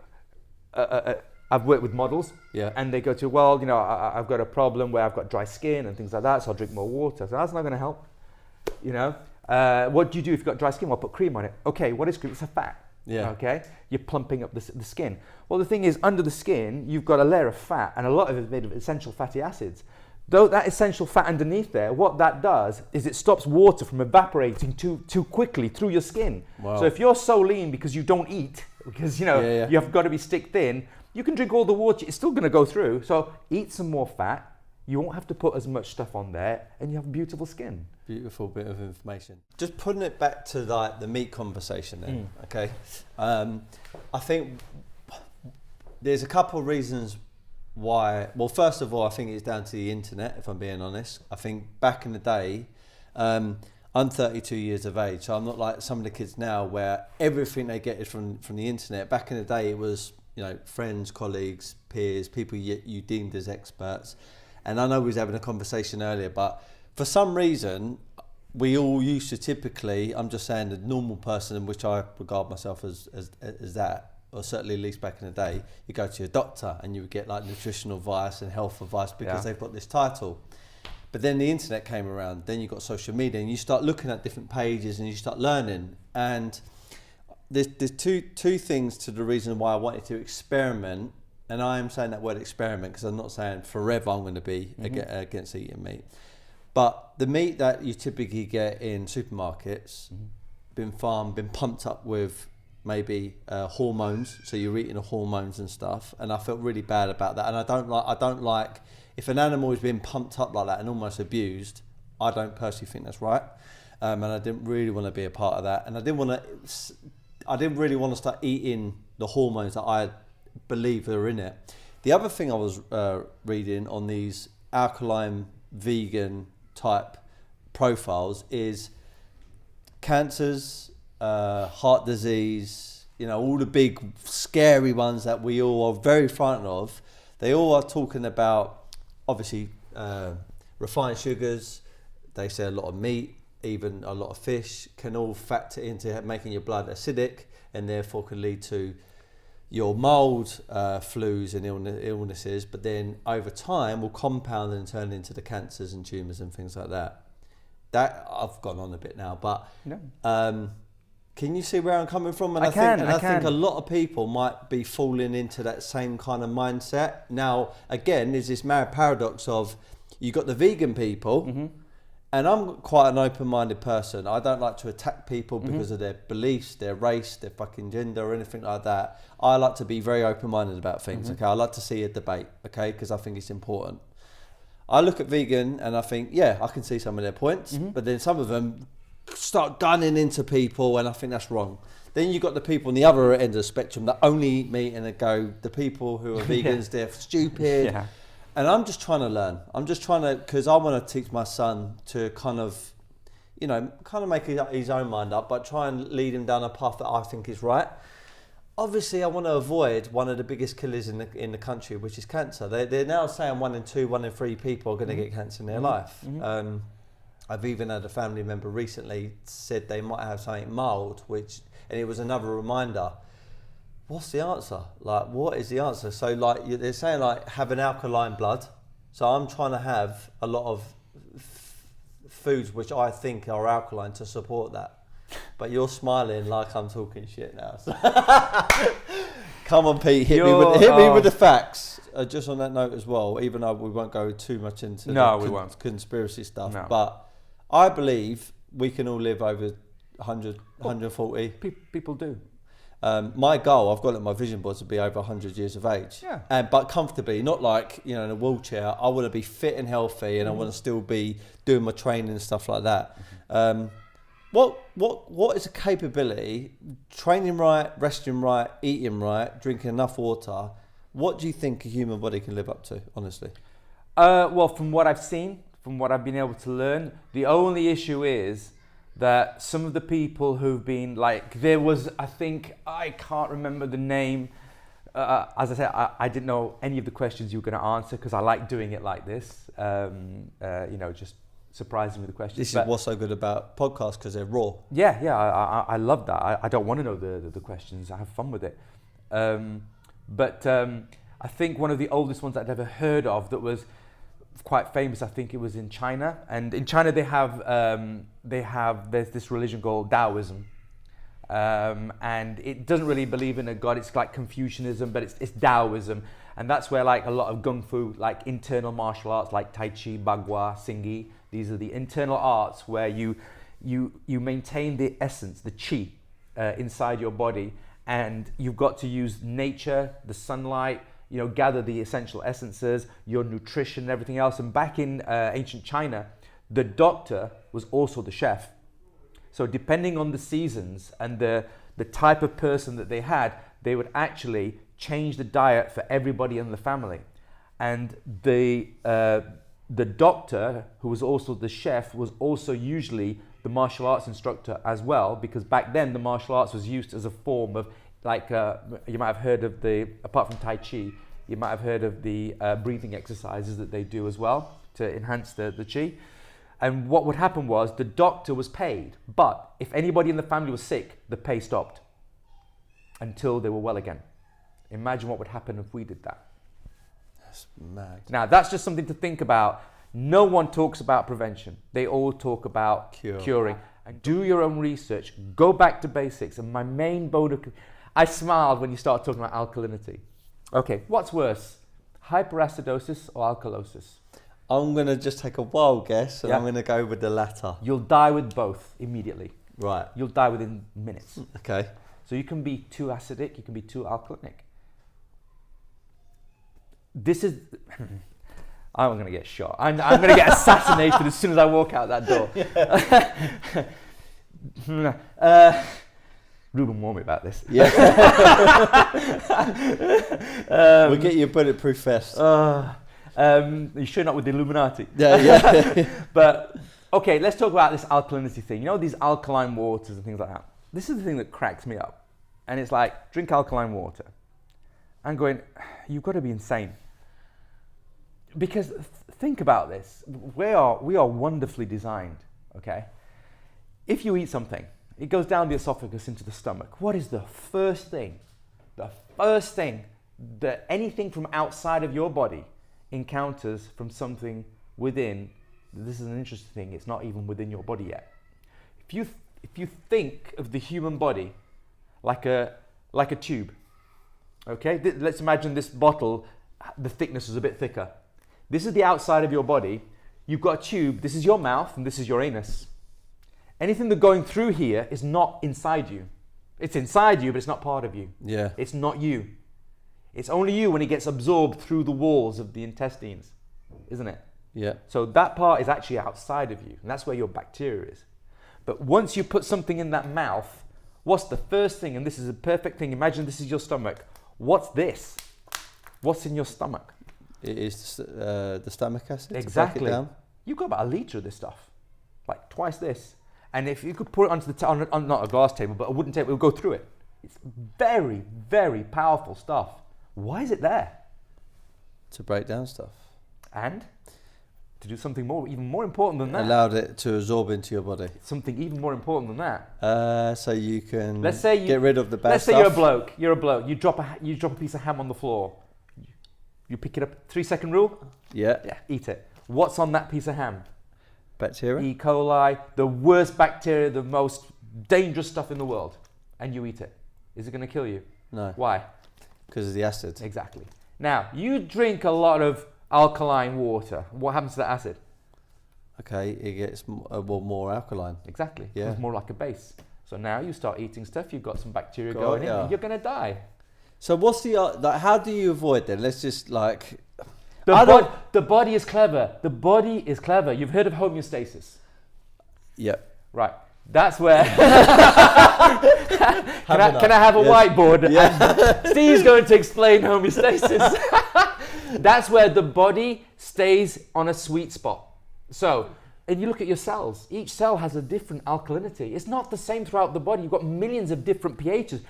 I've worked with models, and they go to, well, you know, I've got a problem where I've got dry skin and things like that, so I'll drink more water. So that's not going to help, you know. What do you do if you've got dry skin? Well, put cream on it. Okay, what is cream? It's a fat. Yeah. Okay, you're plumping up the skin. Well, the thing is, under the skin, you've got a layer of fat, and a lot of it is made of essential fatty acids. Though that essential fat underneath there, what that does is it stops water from evaporating too quickly through your skin. Wow. So if you're so lean because you don't eat, because you know you have got to be stick thin, you can drink all the water, it's still going to go through. So eat some more fat. You won't have to put as much stuff on there, and you have beautiful skin. Beautiful bit of information. Just putting it back to like the meat conversation then, okay? I think there's a couple of reasons why. Well, first of all, I think it's down to the internet, if I'm being honest. I think back in the day, I'm 32 years of age, so I'm not like some of the kids now where everything they get is from the internet. Back in the day, it was, you know, friends, colleagues, peers, people you deemed as experts. And I know we was having a conversation earlier, but for some reason, we all used to typically, I'm just saying the normal person, in which I regard myself as that, or certainly at least back in the day, you go to your doctor and you would get like nutritional advice and health advice because they've got this title. But then the internet came around, then you got social media and you start looking at different pages and you start learning. And there's two things to the reason why I wanted to experiment. And I am saying that word experiment because I'm not saying forever I'm going to be against eating meat. But the meat that you typically get in supermarkets, been farmed, been pumped up with maybe hormones, so you're eating the hormones and stuff, and I felt really bad about that. And I don't like if an animal is being pumped up like that and almost abused. I don't personally think that's right, and I didn't really want to be a part of that. And I didn't really want to start eating the hormones that I believe are in it. The other thing I was reading on these alkaline vegan type profiles is cancers, heart disease, you know, all the big scary ones that we all are very frightened of. They all are talking about obviously refined sugars. They say a lot of meat, even a lot of fish can all factor into making your blood acidic and therefore can lead to your mold, flus and illnesses, but then over time will compound and turn into the cancers and tumours and things like that. That I've gone on a bit now, but can you see where I'm coming from? And I think a lot of people might be falling into that same kind of mindset. Now, again, there's this mad paradox of you got the vegan people, and I'm quite an open-minded person. I don't like to attack people because of their beliefs, their race, their fucking gender or anything like that. I like to be very open-minded about things, okay? I like to see a debate, okay? Because I think it's important. I look at vegan and I think, yeah, I can see some of their points, but then some of them start gunning into people and I think that's wrong. Then you've got the people on the other end of the spectrum that only eat meat and they go, the people who are vegans, they're stupid. And I'm just trying to learn. I'm just trying to, because I want to teach my son to kind of, you know, kind of make his own mind up, but try and lead him down a path that I think is right. Obviously, I want to avoid one of the biggest killers in the country, which is cancer. They're now saying 1 in 2, 1 in 3 people are going to get cancer in their life. I've even had a family member recently said they might have something mild, and it was another reminder. What's the answer? Like, what is the answer? So, like, they're saying, like, have an alkaline blood. So I'm trying to have a lot of foods which I think are alkaline to support that. But you're smiling like I'm talking shit now. So come on, Pete, hit me with the facts. Just on that note as well, even though we won't go too much into conspiracy stuff, but I believe we can all live over 100, 140. People do. My goal, I've got it on my vision board, to be over 100 years of age. Yeah. But comfortably, not like, you know, in a wheelchair. I want to be fit and healthy, and I want to still be doing my training and stuff like that. What is a capability, training right, resting right, eating right, drinking enough water? What do you think a human body can live up to, honestly? Well, from what I've seen, from what I've been able to learn, the only issue is that some of the people who've been like, there was, I can't remember the name. As I said, I didn't know any of the questions you were going to answer because I like doing it like this, you know, just surprising with the questions. This is what's so good about podcasts, because they're raw. Yeah, I love that. I don't want to know the questions. I have fun with it. But I think one of the oldest ones I'd ever heard of that was quite famous, I think it was in China. And in China there's this religion called Taoism. And it doesn't really believe in a God. It's like Confucianism, but it's Taoism. And that's where like a lot of Kung Fu, like internal martial arts, like Tai Chi, Bagua, Singhi, these are the internal arts where you maintain the essence, the chi, inside your body, and you've got to use nature, the sunlight, you know, gather the essential essences, your nutrition, and everything else. And back in ancient China, the doctor was also the chef. So depending on the seasons and the type of person that they had, they would actually change the diet for everybody in the family. And the doctor, who was also the chef, was also usually the martial arts instructor as well, because back then the martial arts was used as a form of, like, you might have heard of apart from Tai Chi, you might have heard of the breathing exercises that they do as well to enhance the chi. And what would happen was the doctor was paid, but if anybody in the family was sick, the pay stopped until they were well again. Imagine what would happen if we did that. That's mad. Now, that's just something to think about. No one talks about prevention. They all talk about curing. And do your own research. Go back to basics. And my main bone of... I smiled when you started talking about alkalinity. Okay, what's worse? Hyperacidosis or alkalosis? I'm going to just take a wild guess, and I'm going to go with the latter. You'll die with both immediately. Right. You'll die within minutes. Okay. So you can be too acidic, you can be too alkalinic. This is... I'm going to get shot. I'm going to get assassinated as soon as I walk out that door. Ruben warned me about this. Yeah. We'll get you a bulletproof vest. You sure not with the Illuminati? Yeah. But, okay, let's talk about this alkalinity thing. You know, these alkaline waters and things like that. This is the thing that cracks me up. And it's like, drink alkaline water. I'm going, you've got to be insane. Because think about this. We are wonderfully designed, okay? If you eat something, it goes down the esophagus into the stomach. What is the first thing that anything from outside of your body encounters from something within? This is an interesting thing. It's not even within your body yet. If you think of the human body like a tube, okay? Let's imagine this bottle, the thickness is a bit thicker. This is the outside of your body. You've got a tube. This is your mouth and this is your anus. Anything that's going through here is not inside you. It's inside you, but it's not part of you. Yeah. It's not you. It's only you when it gets absorbed through the walls of the intestines, isn't it? Yeah. So that part is actually outside of you, and that's where your bacteria is. But once you put something in that mouth, what's the first thing? And this is a perfect thing. Imagine this is your stomach. What's this? What's in your stomach? It is the stomach acid. Exactly. To break it down. You've got about a litre of this stuff, like twice this. And if you could put it onto the on not a glass table, but a wooden table, it would go through it. It's very, very powerful stuff. Why is it there? To break down stuff. And to do something even more important than that. Allowed it to absorb into your body. Something even more important than that. So you can get rid of the bad let's stuff. say you're a bloke. You drop a piece of ham on the floor. You pick it up. 3-second rule. Yeah. Eat it. What's on that piece of ham? Bacteria. E. coli, the worst bacteria, the most dangerous stuff in the world, and you eat it. Is it going to kill you? No. Why? Because of the acid. Exactly. Now, you drink a lot of alkaline water. What happens to that acid? Okay, it gets more alkaline. Exactly. Yeah. It's more like a base. So now you start eating stuff, you've got some bacteria going in, and you're going to die. So what's the how do you avoid that? Let's just like... The body is clever. The body is clever. You've heard of homeostasis? Yeah. Right. That's where... can I have a whiteboard? Yeah. Steve's going to explain homeostasis. That's where the body stays on a sweet spot. So, and you look at your cells. Each cell has a different alkalinity. It's not the same throughout the body. You've got millions of different pHs.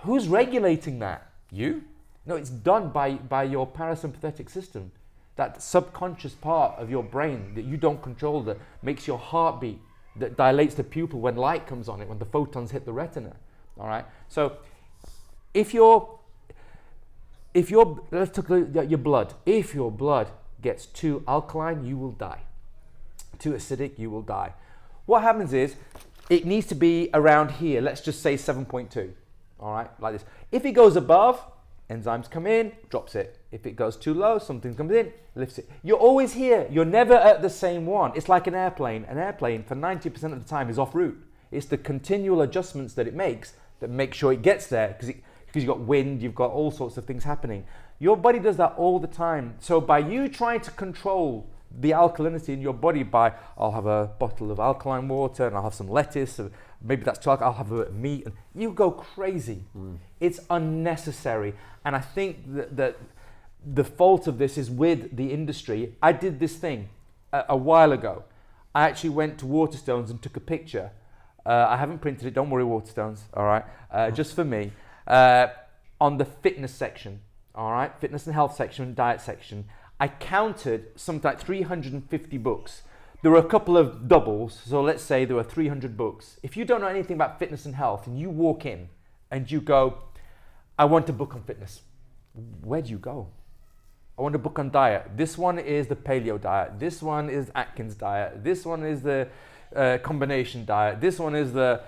Who's regulating that? You? No, it's done by your parasympathetic system. That subconscious part of your brain that you don't control, that makes your heart beat, that dilates the pupil when light comes on it, when the photons hit the retina. All right? So if let's talk about your blood. If your blood gets too alkaline, you will die. Too acidic, you will die. What happens is, it needs to be around here. Let's just say 7.2. All right? Like this. If it goes above, enzymes come in, drops it. If it goes too low, something comes in, lifts it. You're always here. You're never at the same one. It's like an airplane. An airplane, for 90% of the time, is off route. It's the continual adjustments that it makes that make sure it gets there, because you've got wind, you've got all sorts of things happening. Your body does that all the time. So by you trying to control the alkalinity in your body by, I'll have a bottle of alkaline water and I'll have some lettuce, or maybe that's too alkaline, I'll have a bit of meat, and you go crazy. It's unnecessary. And I think that the fault of this is with the industry. I did this thing a while ago. I actually went to Waterstones and took a picture. I haven't printed it, don't worry, Waterstones, all right? Just for me. On the fitness section, all right? Fitness and health section, diet section. I counted something like 350 books. There were a couple of doubles, so let's say there were 300 books. If you don't know anything about fitness and health and you walk in and you go, I want a book on fitness, where do you go? I want a book on diet. This one is the paleo diet. This one is Atkins diet. This one is the combination diet. This one is the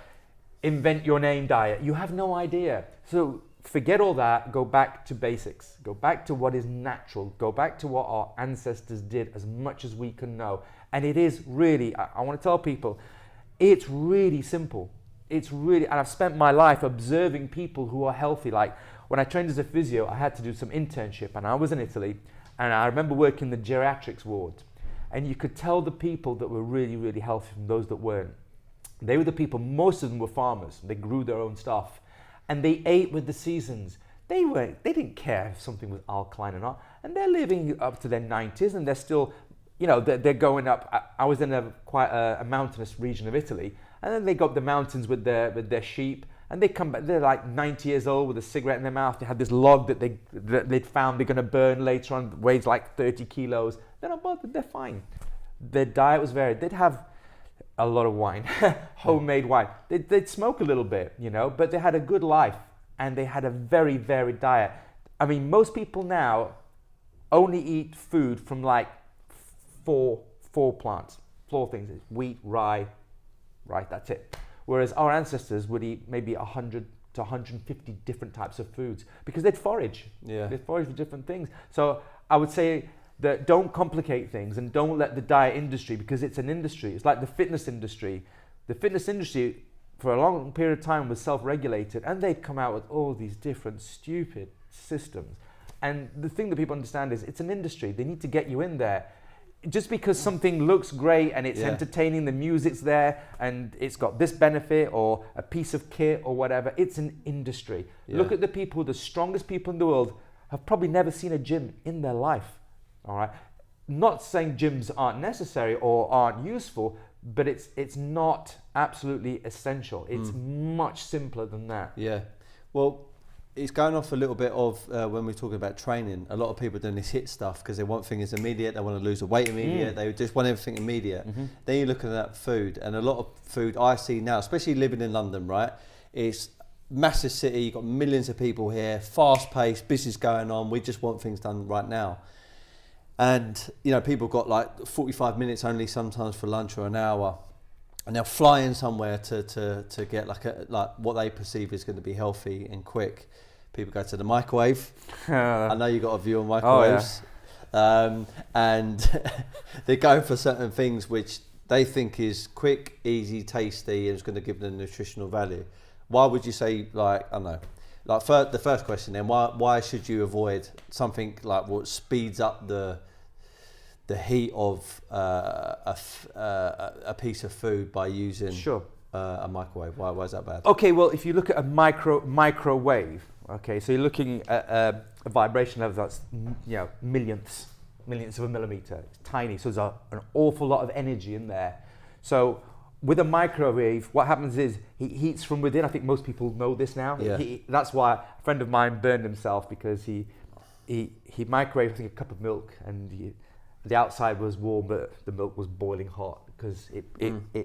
invent your name diet. You have no idea. So forget all that. Go back to basics. Go back to what is natural. Go back to what our ancestors did as much as we can know. And it is really, I want to tell people, it's really simple. It's really, and I've spent my life observing people who are healthy. Like when I trained as a physio, I had to do some internship, and I was in Italy, and I remember working the geriatrics ward, and you could tell the people that were really, really healthy from those that weren't. They were the people, most of them were farmers. They grew their own stuff, and they ate with the seasons. They didn't care if something was alkaline or not, and they're living up to their 90s, and they're still, you know, they're going up. I was in quite a mountainous region of Italy, and then they go up the mountains with their sheep, and they come back. They're like 90 years old with a cigarette in their mouth. They had this log that they'd found they're going to burn later on, weighs like 30 kilos. They're not bothered. They're fine. Their diet was varied. They'd have a lot of wine, homemade wine. They'd smoke a little bit, you know, but they had a good life, and they had a very varied diet. I mean, most people now only eat food from like four plants, four things: wheat, rye, right? That's it. Whereas our ancestors would eat maybe 100 to 150 different types of foods because they'd forage. Yeah. They'd forage for different things. So I would say that don't complicate things, and don't let the diet industry, because it's an industry. It's like the fitness industry. The fitness industry for a long period of time was self-regulated, and they'd come out with all these different stupid systems. And the thing that people understand is it's an industry. They need to get you in there. Just because something looks great and it's entertaining, the music's there, and it's got this benefit or a piece of kit or whatever, it's an industry. Yeah. Look at the people, the strongest people in the world have probably never seen a gym in their life. All right. Not saying gyms aren't necessary or aren't useful, but it's not absolutely essential. It's much simpler than that. Yeah. Well, it's going off a little bit of when we're talking about training. A lot of people are doing this HIIT stuff because they want things immediate. They want to lose the weight immediate. They just want everything immediate. Then you're looking at food, and a lot of food I see now, especially living in London, right? It's massive city. You've got millions of people here, fast paced, business going on. We just want things done right now. And, you know, people got like 45 minutes only sometimes for lunch or an hour. And they're flying somewhere to get like what they perceive is going to be healthy and quick. People go to the microwave. I know you got a view on microwaves. Oh, yeah. And they're going for certain things which they think is quick, easy, tasty, and it's going to give them nutritional value. Why would you say, like, I don't know, like the first question then, why should you avoid something like what speeds up the heat of a piece of food by using a microwave? Why is that bad? Okay, well, if you look at a microwave, okay, so you're looking at a vibration level that's millionths of a millimeter. It's tiny, so there's an awful lot of energy in there. So with a microwave, what happens is it heats from within. I think most people know this now. Yeah. That's why a friend of mine burned himself, because he microwaved, I think, a cup of milk, and the outside was warm, but the milk was boiling hot because it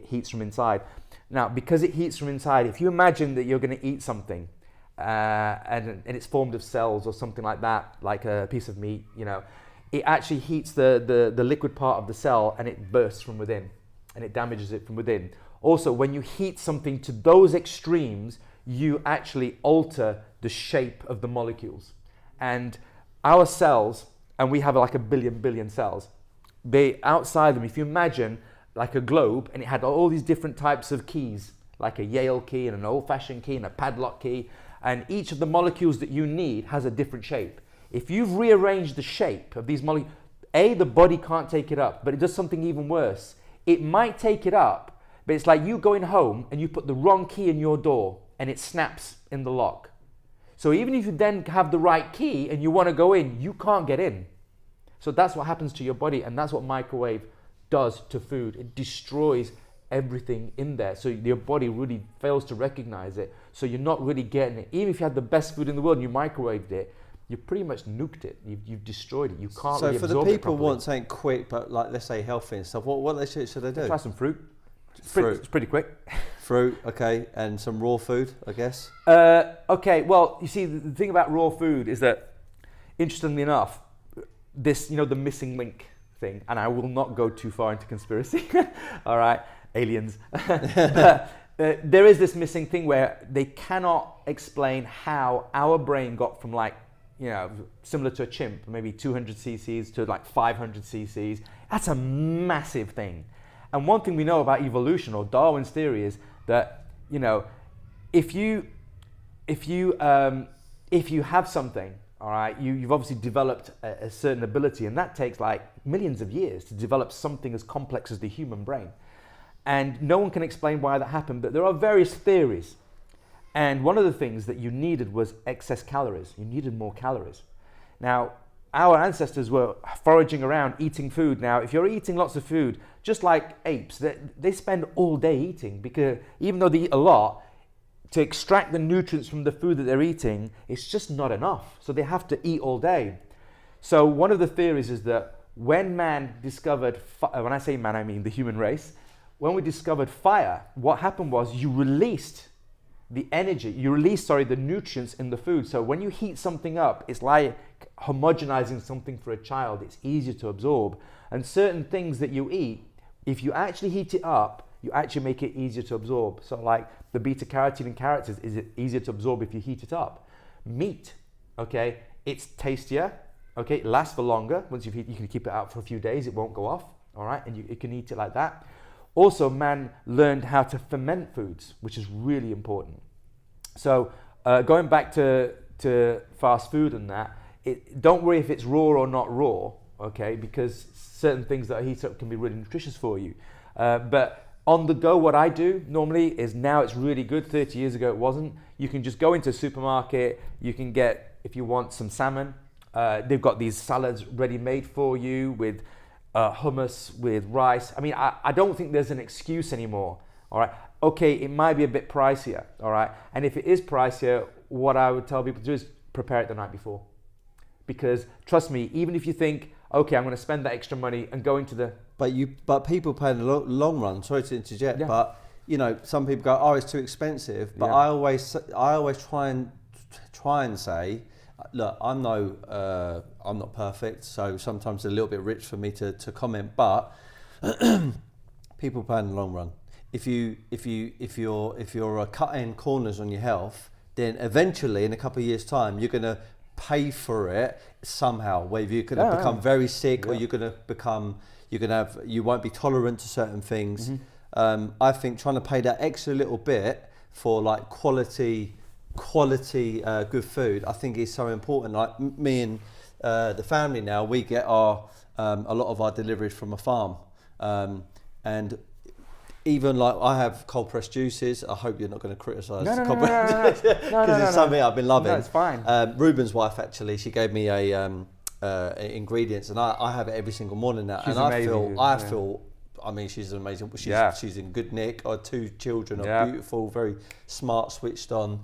heats from inside. Now, because it heats from inside, if you imagine that you're going to eat something and it's formed of cells or something like that, like a piece of meat, it actually heats the liquid part of the cell, and it bursts from within, and it damages it from within. Also, when you heat something to those extremes, you actually alter the shape of the molecules. And our cells, and we have like a billion cells, they outside them, if you imagine like a globe, and it had all these different types of keys, like a Yale key and an old-fashioned key and a padlock key, and each of the molecules that you need has a different shape. If you've rearranged the shape of these molecules, the body can't take it up, but it does something even worse. It might take it up, but it's like you going home and you put the wrong key in your door and it snaps in the lock. So even if you then have the right key and you want to go in, you can't get in. So that's what happens to your body, and that's what microwave does to food. It destroys everything in there. So your body really fails to recognize it. So you're not really getting it. Even if you had the best food in the world and you microwaved it, you pretty much nuked it. You've destroyed it. You can't really absorb it properly. So for the people who want something quick, but like, let's say healthy and stuff, what should they do? Try some fruit. It's pretty quick. Fruit, okay, and some raw food, I guess. Okay, well, you see, the thing about raw food is that, interestingly enough, this, the missing link thing, and I will not go too far into conspiracy, all right, aliens. But there is this missing thing where they cannot explain how our brain got from similar to a chimp, maybe 200 cc's to like 500 cc's. That's a massive thing. And one thing we know about evolution, or Darwin's theory, is that, if you have something, all right, you've obviously developed a certain ability, and that takes like millions of years to develop something as complex as the human brain. And no one can explain why that happened, but there are various theories. And one of the things that you needed was excess calories. You needed more calories. Now, our ancestors were foraging around, eating food. Now, if you're eating lots of food, just like apes, they spend all day eating, because even though they eat a lot, to extract the nutrients from the food that they're eating, it's just not enough. So they have to eat all day. So one of the theories is that when man discovered, when I say man, I mean the human race, when we discovered fire, what happened was you released the nutrients in the food. So when you heat something up, it's like homogenizing something for a child. It's easier to absorb. And certain things that you eat, if you actually heat it up, you actually make it easier to absorb. So like the beta carotene in carrots is easier to absorb if you heat it up. Meat, okay, it's tastier, okay, it lasts for longer. Once you can keep it out for a few days, it won't go off, all right, and you can eat it like that. Also, man learned how to ferment foods, which is really important. So going back to fast food and that, don't worry if it's raw or not raw, okay, because certain things that are heated up can be really nutritious for you. But on the go, what I do normally is, now it's really good. 30 years ago, it wasn't. You can just go into a supermarket. You can get, if you want, some salmon. They've got these salads ready made for you with hummus with rice. I mean, I don't think there's an excuse anymore. All right. Okay, it might be a bit pricier. All right. And if it is pricier, what I would tell people to do is prepare it the night before. Because trust me, even if you think, okay, I'm going to spend that extra money and go into the... But people pay in the long run, sorry to interject, but you know, some people go, oh, it's too expensive. But I always try and say, look, I'm not perfect, so sometimes it's a little bit rich for me to comment, but people pay in the long run. If you're cutting corners on your health, then eventually in a couple of years' time you're going to pay for it somehow. Whether you're going to become very sick, or you won't be tolerant to certain things. I think trying to pay that extra little bit for like quality good food, I think is so important. Like me and the family now, we get a lot of our deliveries from a farm, and even like I have cold pressed juices. I hope you're not going to criticise cold pressed juices because it's something I've been loving. No, it's fine. Ruben's wife actually, she gave me ingredients, and I have it every single morning now. She's and amazing. I feel. I mean, she's amazing. She's in good nick. Our 2 children are beautiful, very smart, switched on,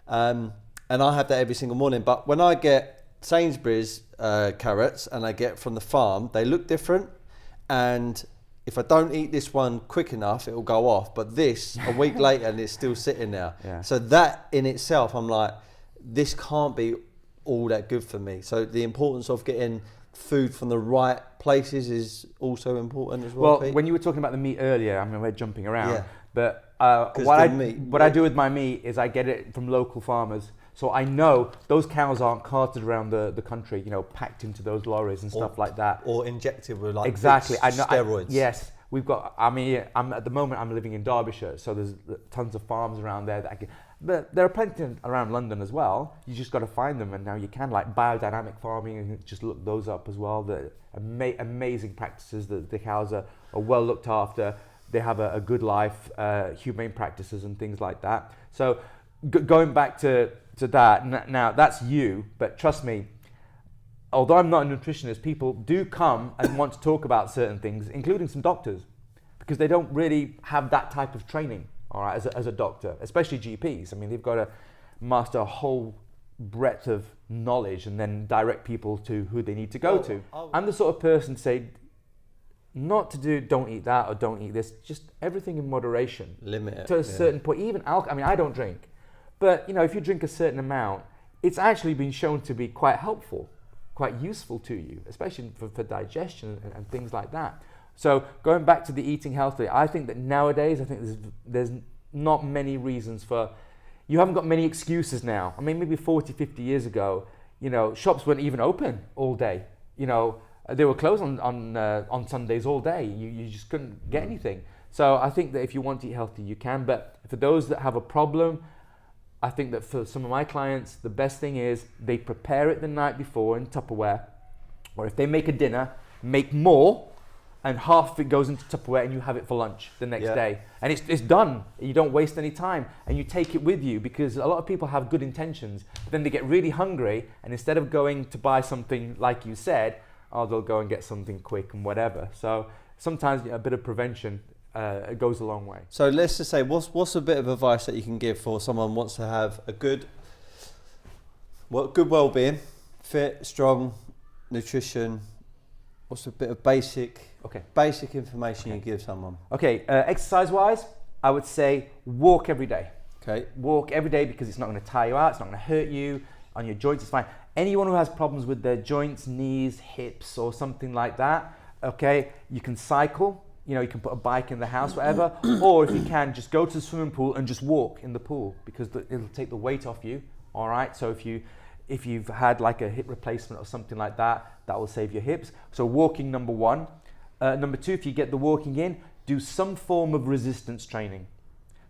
and I have that every single morning. But when I get Sainsbury's carrots and I get from the farm, they look different, and if I don't eat this one quick enough, it will go off. But this, a week later, and it's still sitting there. Yeah. So that in itself, I'm like, this can't be all that good for me. So the importance of getting food from the right places is also important as well. Well, when you were talking about the meat earlier, I mean, we're jumping around, but what I do with my meat is I get it from local farmers. So I know those cows aren't carted around the country, you know, packed into those lorries and stuff like that. Or injected with like steroids. Yes, we've got, I mean, at the moment I'm living in Derbyshire, so there's tons of farms around there that I can, but there are plenty around London as well. You just got to find them, and now you can, like biodynamic farming, and just look those up as well. The amazing practices, the cows are well looked after. They have a good life, humane practices and things like that. So going back to that, now that's you, but trust me, although I'm not a nutritionist, people do come and want to talk about certain things, including some doctors, because they don't really have that type of training, all right, as a doctor, especially GPs. I mean, they've got to master a whole breadth of knowledge and then direct people to who they need to go to. I'm the sort of person to say, not to do, don't eat that or don't eat this, just everything in moderation. Limit it. To a certain point, even alcohol, I mean, I don't drink. But, you know, if you drink a certain amount, it's actually been shown to be quite helpful, quite useful to you, especially for digestion and things like that. So going back to the eating healthily, I think that nowadays, I think there's not many reasons for, you haven't got many excuses now. I mean, maybe 40, 50 years ago, you know, shops weren't even open all day. You know, they were closed on Sundays all day. You just couldn't get anything. So I think that if you want to eat healthy, you can. But for those that have a problem, I think that for some of my clients, the best thing is they prepare it the night before in Tupperware, or if they make a dinner, make more, and half of it goes into Tupperware and you have it for lunch the next day. And it's done. You don't waste any time, and you take it with you, because a lot of people have good intentions, but then they get really hungry, and instead of going to buy something like you said, they'll go and get something quick and whatever. So sometimes a bit of prevention it goes a long way. So let's just say, what's a bit of advice that you can give for someone who wants to have a good well-being, fit, strong, nutrition? What's a bit of basic information you give someone? Okay, exercise-wise, I would say walk every day. Okay. Walk every day, because it's not going to tire you out, it's not going to hurt you. On your joints, it's fine. Anyone who has problems with their joints, knees, hips, or something like that, okay, you can cycle. You know, you can put a bike in the house, whatever, or if you can, just go to the swimming pool and just walk in the pool, because it'll take the weight off you. All right. So if you've had like a hip replacement or something like that, that will save your hips. So walking, number one. Number two, if you get the walking in, do some form of resistance training,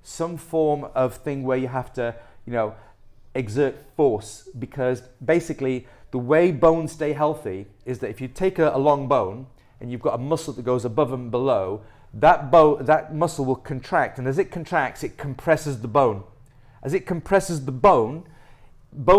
some form of thing where you have to, you know, exert force, because basically the way bones stay healthy is that if you take a long bone and you've got a muscle that goes above and below, that muscle will contract, and as it contracts, it compresses the bone. As it compresses the bone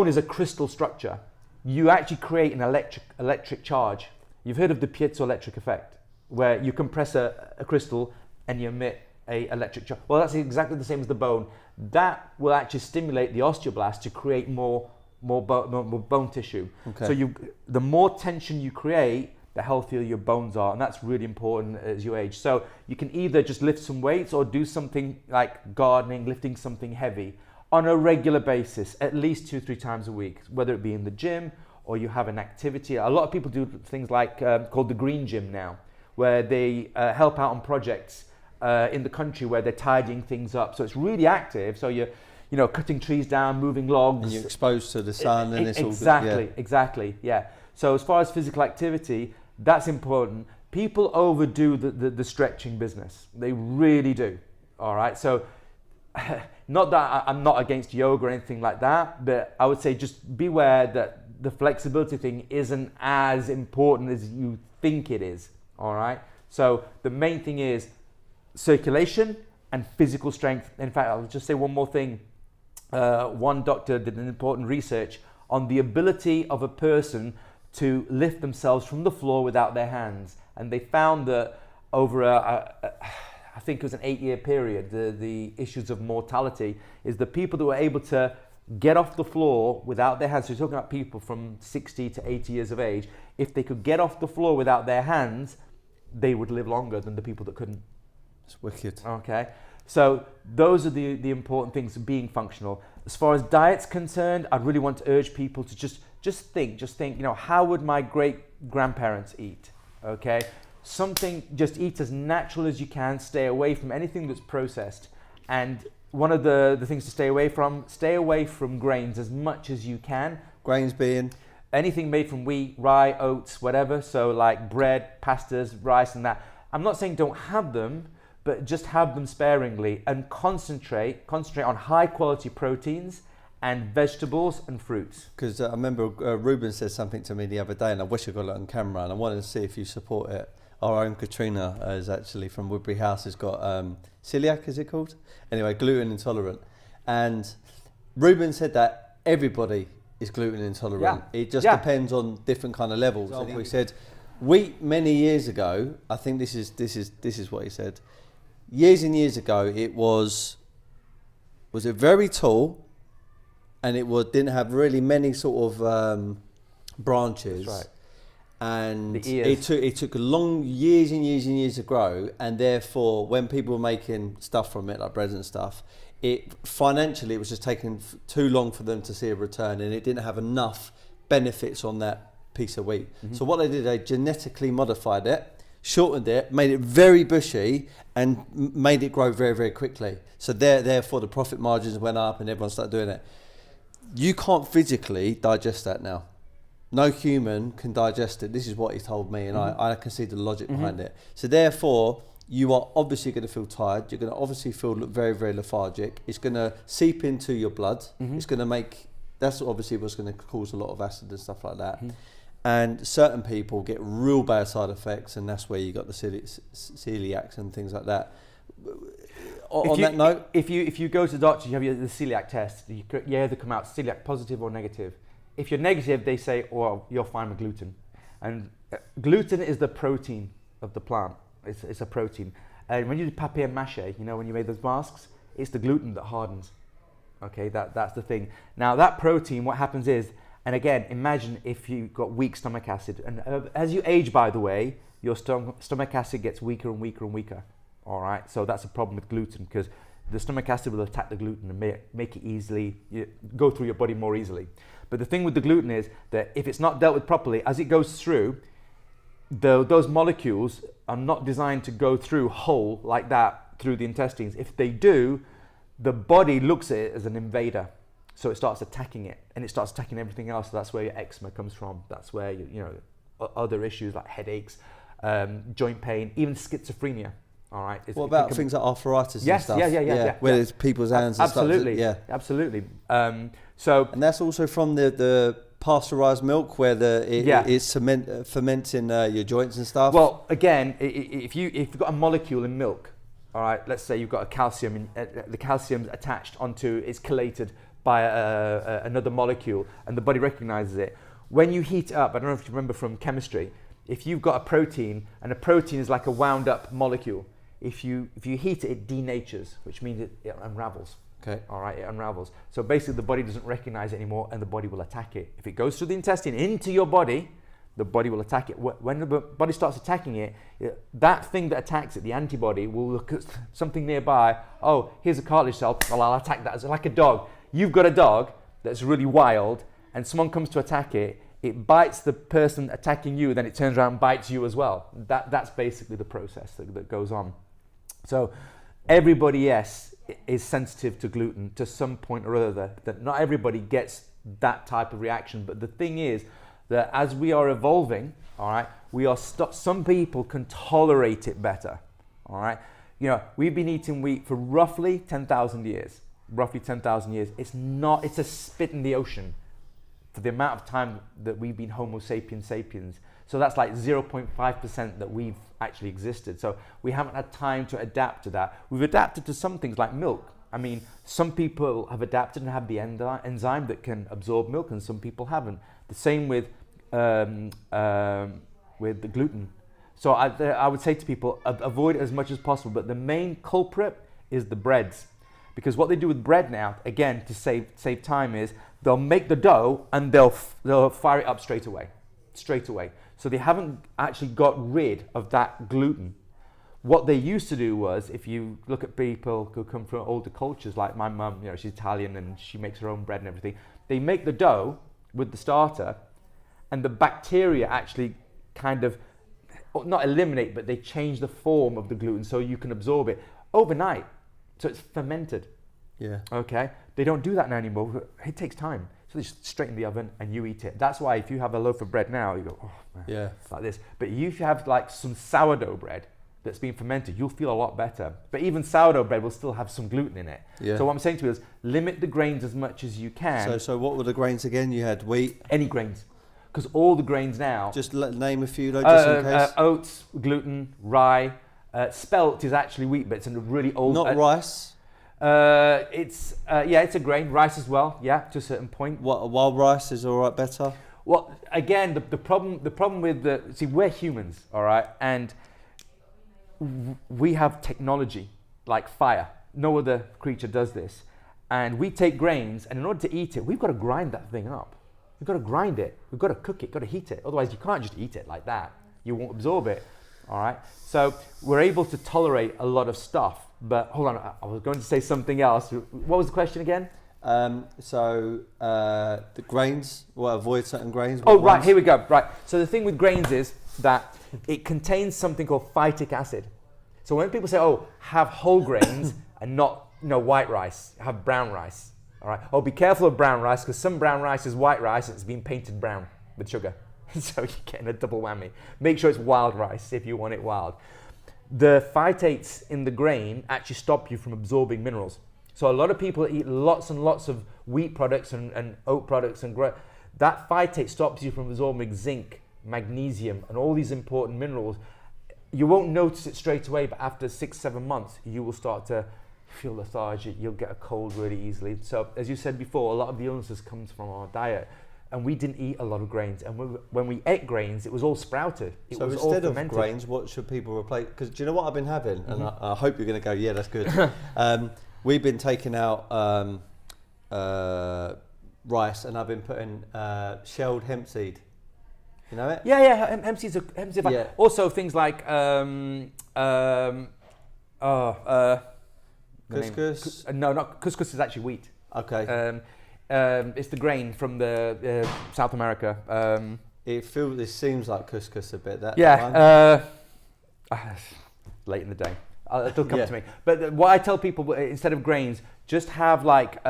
is a crystal structure. You actually create an electric charge. You've heard of the piezoelectric effect. where you compress a crystal and you emit a electric charge. Well, that's exactly the same as the bone. That will actually stimulate the osteoblast to create more bone tissue. Okay. So the more tension you create, the healthier your bones are, and that's really important as you age. So you can either just lift some weights or do something like gardening, lifting something heavy on a regular basis, at least 2-3 times a week, whether it be in the gym or you have an activity. A lot of people do things like called the green gym now, where they help out on projects in the country where they're tidying things up. So it's really active. So you're cutting trees down, moving logs. And you're exposed to the sun and it's exactly, all good. Exactly, yeah. So as far as physical activity, that's important. People overdo the stretching business. They really do, all right? So not that I'm not against yoga or anything like that, but I would say just beware that the flexibility thing isn't as important as you think it is, all right? So the main thing is circulation and physical strength. In fact, I'll just say one more thing. One doctor did an important research on the ability of a person to lift themselves from the floor without their hands, and they found that over I think it was an 8-year period, the issues of mortality is the people that were able to get off the floor without their hands. So you're talking about people from 60 to 80 years of age. If they could get off the floor without their hands, they would live longer than the people that couldn't. It's wicked. Okay, so those are the important things of being functional. As far as diet's concerned, I really want to urge people to just think, how would my great-grandparents eat? Okay, just eat as natural as you can, stay away from anything that's processed. And one of the things to stay away from grains as much as you can. Grains being? Anything made from wheat, rye, oats, whatever. So like bread, pastas, rice and that. I'm not saying don't have them, but just have them sparingly and concentrate on high quality proteins and vegetables and fruits. Because I remember Ruben said something to me the other day, and I wish I got it on camera, and I wanted to see if you support it. Our own Katrina is actually from Woodbury House, has got celiac, is it called? Anyway, gluten intolerant. And Ruben said that everybody is gluten intolerant. Yeah. It just depends on different kind of levels. So he said, wheat many years ago, I think this is what he said. Years and years ago, it was it very tall, and didn't have really many sort of branches. That's right. And the ears. it took long years and years and years to grow, and therefore when people were making stuff from it, like bread and stuff, financially it was just taking too long for them to see a return, and it didn't have enough benefits on that piece of wheat. Mm-hmm. So what they did, they genetically modified it, shortened it, made it very bushy, and made it grow very, very quickly. So therefore the profit margins went up and everyone started doing it. You can't physically digest that now. No human can digest it. This is what he told me, and I can see the logic behind it. So therefore, you are obviously going to feel tired. You're going to obviously look very, very lethargic. It's going to seep into your blood. It's going to that's obviously what's going to cause a lot of acid and stuff like that. And certain people get real bad side effects, and that's where you got the celiacs and things like that. On that note, if you go to the doctor, you have the celiac test. You either come out celiac positive or negative. If you're negative, they say, "Oh, you're fine with gluten," and gluten is the protein of the plant. It's a protein. And when you do papier-mâché, when you made those masks, it's the gluten that hardens. Okay, that's the thing. Now that protein, what happens is, and again, imagine if you've got weak stomach acid, and as you age, by the way, your stomach acid gets weaker and weaker and weaker. All right, so that's a problem with gluten, because the stomach acid will attack the gluten and make it go through your body more easily. But the thing with the gluten is that if it's not dealt with properly, as it goes through, those molecules are not designed to go through whole like that through the intestines. If they do, the body looks at it as an invader. So it starts attacking it, and it starts attacking everything else. So that's where your eczema comes from. That's where other issues like headaches, joint pain, even schizophrenia. All right. What about things like arthritis and stuff? Yeah. Where it's people's hands and absolutely, stuff. Absolutely. And that's also from the pasteurized milk, where it's fermenting your joints and stuff. Well, again, if you've got a molecule in milk, all right, let's say you've got a calcium, and the calcium's attached it's chelated by another molecule, and the body recognizes it. When you heat it up, I don't know if you remember from chemistry, If you've got a protein, and a protein is like a wound up molecule, if you heat it, it denatures, which means it unravels. Okay. All right, it unravels. So basically the body doesn't recognize it anymore and the body will attack it. If it goes through the intestine into your body, the body will attack it. When the body starts attacking it, that thing that attacks it, the antibody, will look at something nearby. Oh, here's a cartilage cell. Well, I'll attack that. It's like a dog. You've got a dog that's really wild and someone comes to attack it. It bites the person attacking you, then it turns around and bites you as well. That's basically the process that goes on. So everybody, yes, is sensitive to gluten to some point or other. That not everybody gets that type of reaction. But the thing is that as we are evolving, all right, some people can tolerate it better. All right, we've been eating wheat for roughly 10,000 years. Roughly 10,000 years. It's a spit in the ocean for the amount of time that we've been Homo sapiens sapiens. So that's like 0.5% that we've actually existed. So we haven't had time to adapt to that. We've adapted to some things like milk. I mean, some people have adapted and have the enzyme that can absorb milk, and some people haven't. The same with the gluten. So I would say to people, avoid it as much as possible. But the main culprit is the breads. Because what they do with bread now, again, to save time, is they'll make the dough and they'll fire it up straight away. So they haven't actually got rid of that gluten. What they used to do was, if you look at people who come from older cultures, like my mum, she's Italian and she makes her own bread and everything. They make the dough with the starter, and the bacteria actually kind of, not eliminate, but they change the form of the gluten so you can absorb it overnight. So it's fermented. Yeah. Okay. They don't do that now anymore. It takes time. So they just straight in the oven and you eat it. That's why if you have a loaf of bread now, you go, oh man, yeah, it's like this. But if you have like some sourdough bread that's been fermented, you'll feel a lot better. But even sourdough bread will still have some gluten in it. Yeah. So what I'm saying to you is limit the grains as much as you can. So what were the grains again? You had wheat? Any grains. Because all the grains now. Just name a few though, just in case. Oats, gluten, rye. Spelt is actually wheat, but it's a really old. Not rice. It's a grain. Rice as well. Yeah, to a certain point. While rice is all right, better. Well, again, the problem with we're humans, all right, and we have technology like fire. No other creature does this, and we take grains, and in order to eat it, we've got to grind that thing up. We've got to grind it. We've got to cook it. Got to heat it. Otherwise, you can't just eat it like that. You won't absorb it. All right. So we're able to tolerate a lot of stuff. But hold on, I was going to say something else. What was the question again? The grains. Well, avoid certain grains. Oh, right. Here we go. Right. So the thing with grains is that it contains something called phytic acid. So when people say, "Oh, have whole grains and not white rice, have brown rice," all right. Oh, be careful of brown rice because some brown rice is white rice and it's been painted brown with sugar. So you're getting a double whammy. Make sure it's wild rice if you want it wild. The phytates in the grain actually stop you from absorbing minerals. So a lot of people eat lots and lots of wheat products and oat products, and that phytate stops you from absorbing zinc, magnesium, and all these important minerals. You won't notice it straight away, but after 6-7 months, you will start to feel lethargic. You'll get a cold really easily. So as you said before, a lot of the illnesses comes from our diet. And we didn't eat a lot of grains. And when we ate grains, it was all sprouted. It was all fermented. So instead of grains, what should people replace? Because do you know what I've been having? Mm-hmm. And I hope you're going to go, yeah, that's good. We've been taking out rice, and I've been putting shelled hemp seed. You know it? Yeah. Hemp seeds are fine. Yeah. Also things like couscous. No, not couscous. Is actually wheat. Okay. It's the grain from the South America. It seems like couscous a bit. Late in the day. It'll come to me. But what I tell people, instead of grains, just have like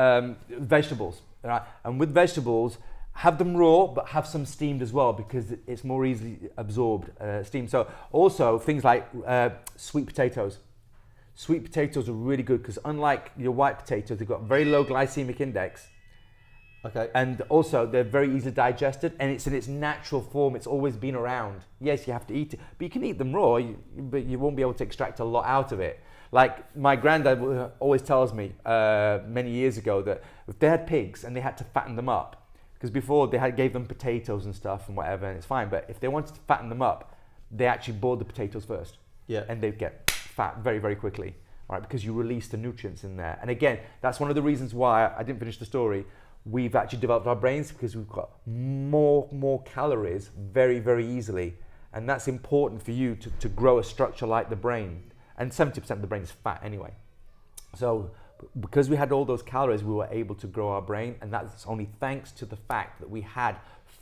vegetables. Right? And with vegetables, have them raw, but have some steamed as well because it's more easily absorbed, steamed. So also things like sweet potatoes. Sweet potatoes are really good because unlike your white potatoes, they've got very low glycemic index. Okay. And also they're very easily digested, and it's in its natural form. It's always been around. Yes, you have to eat it, but you can eat them raw, but you won't be able to extract a lot out of it. Like my granddad always tells me many years ago that if they had pigs and they had to fatten them up, Because before they gave them potatoes and stuff and whatever, and it's fine. But if they wanted to fatten them up, they actually boiled the potatoes first. Yeah. And they'd get fat very, very quickly, all right? Because you release the nutrients in there. And again, that's one of the reasons why I didn't finish the story. We've actually developed our brains because we've got more calories very, very easily. And that's important for you to grow a structure like the brain. And 70% of the brain is fat anyway. So because we had all those calories, we were able to grow our brain. And that's only thanks to the fact that we had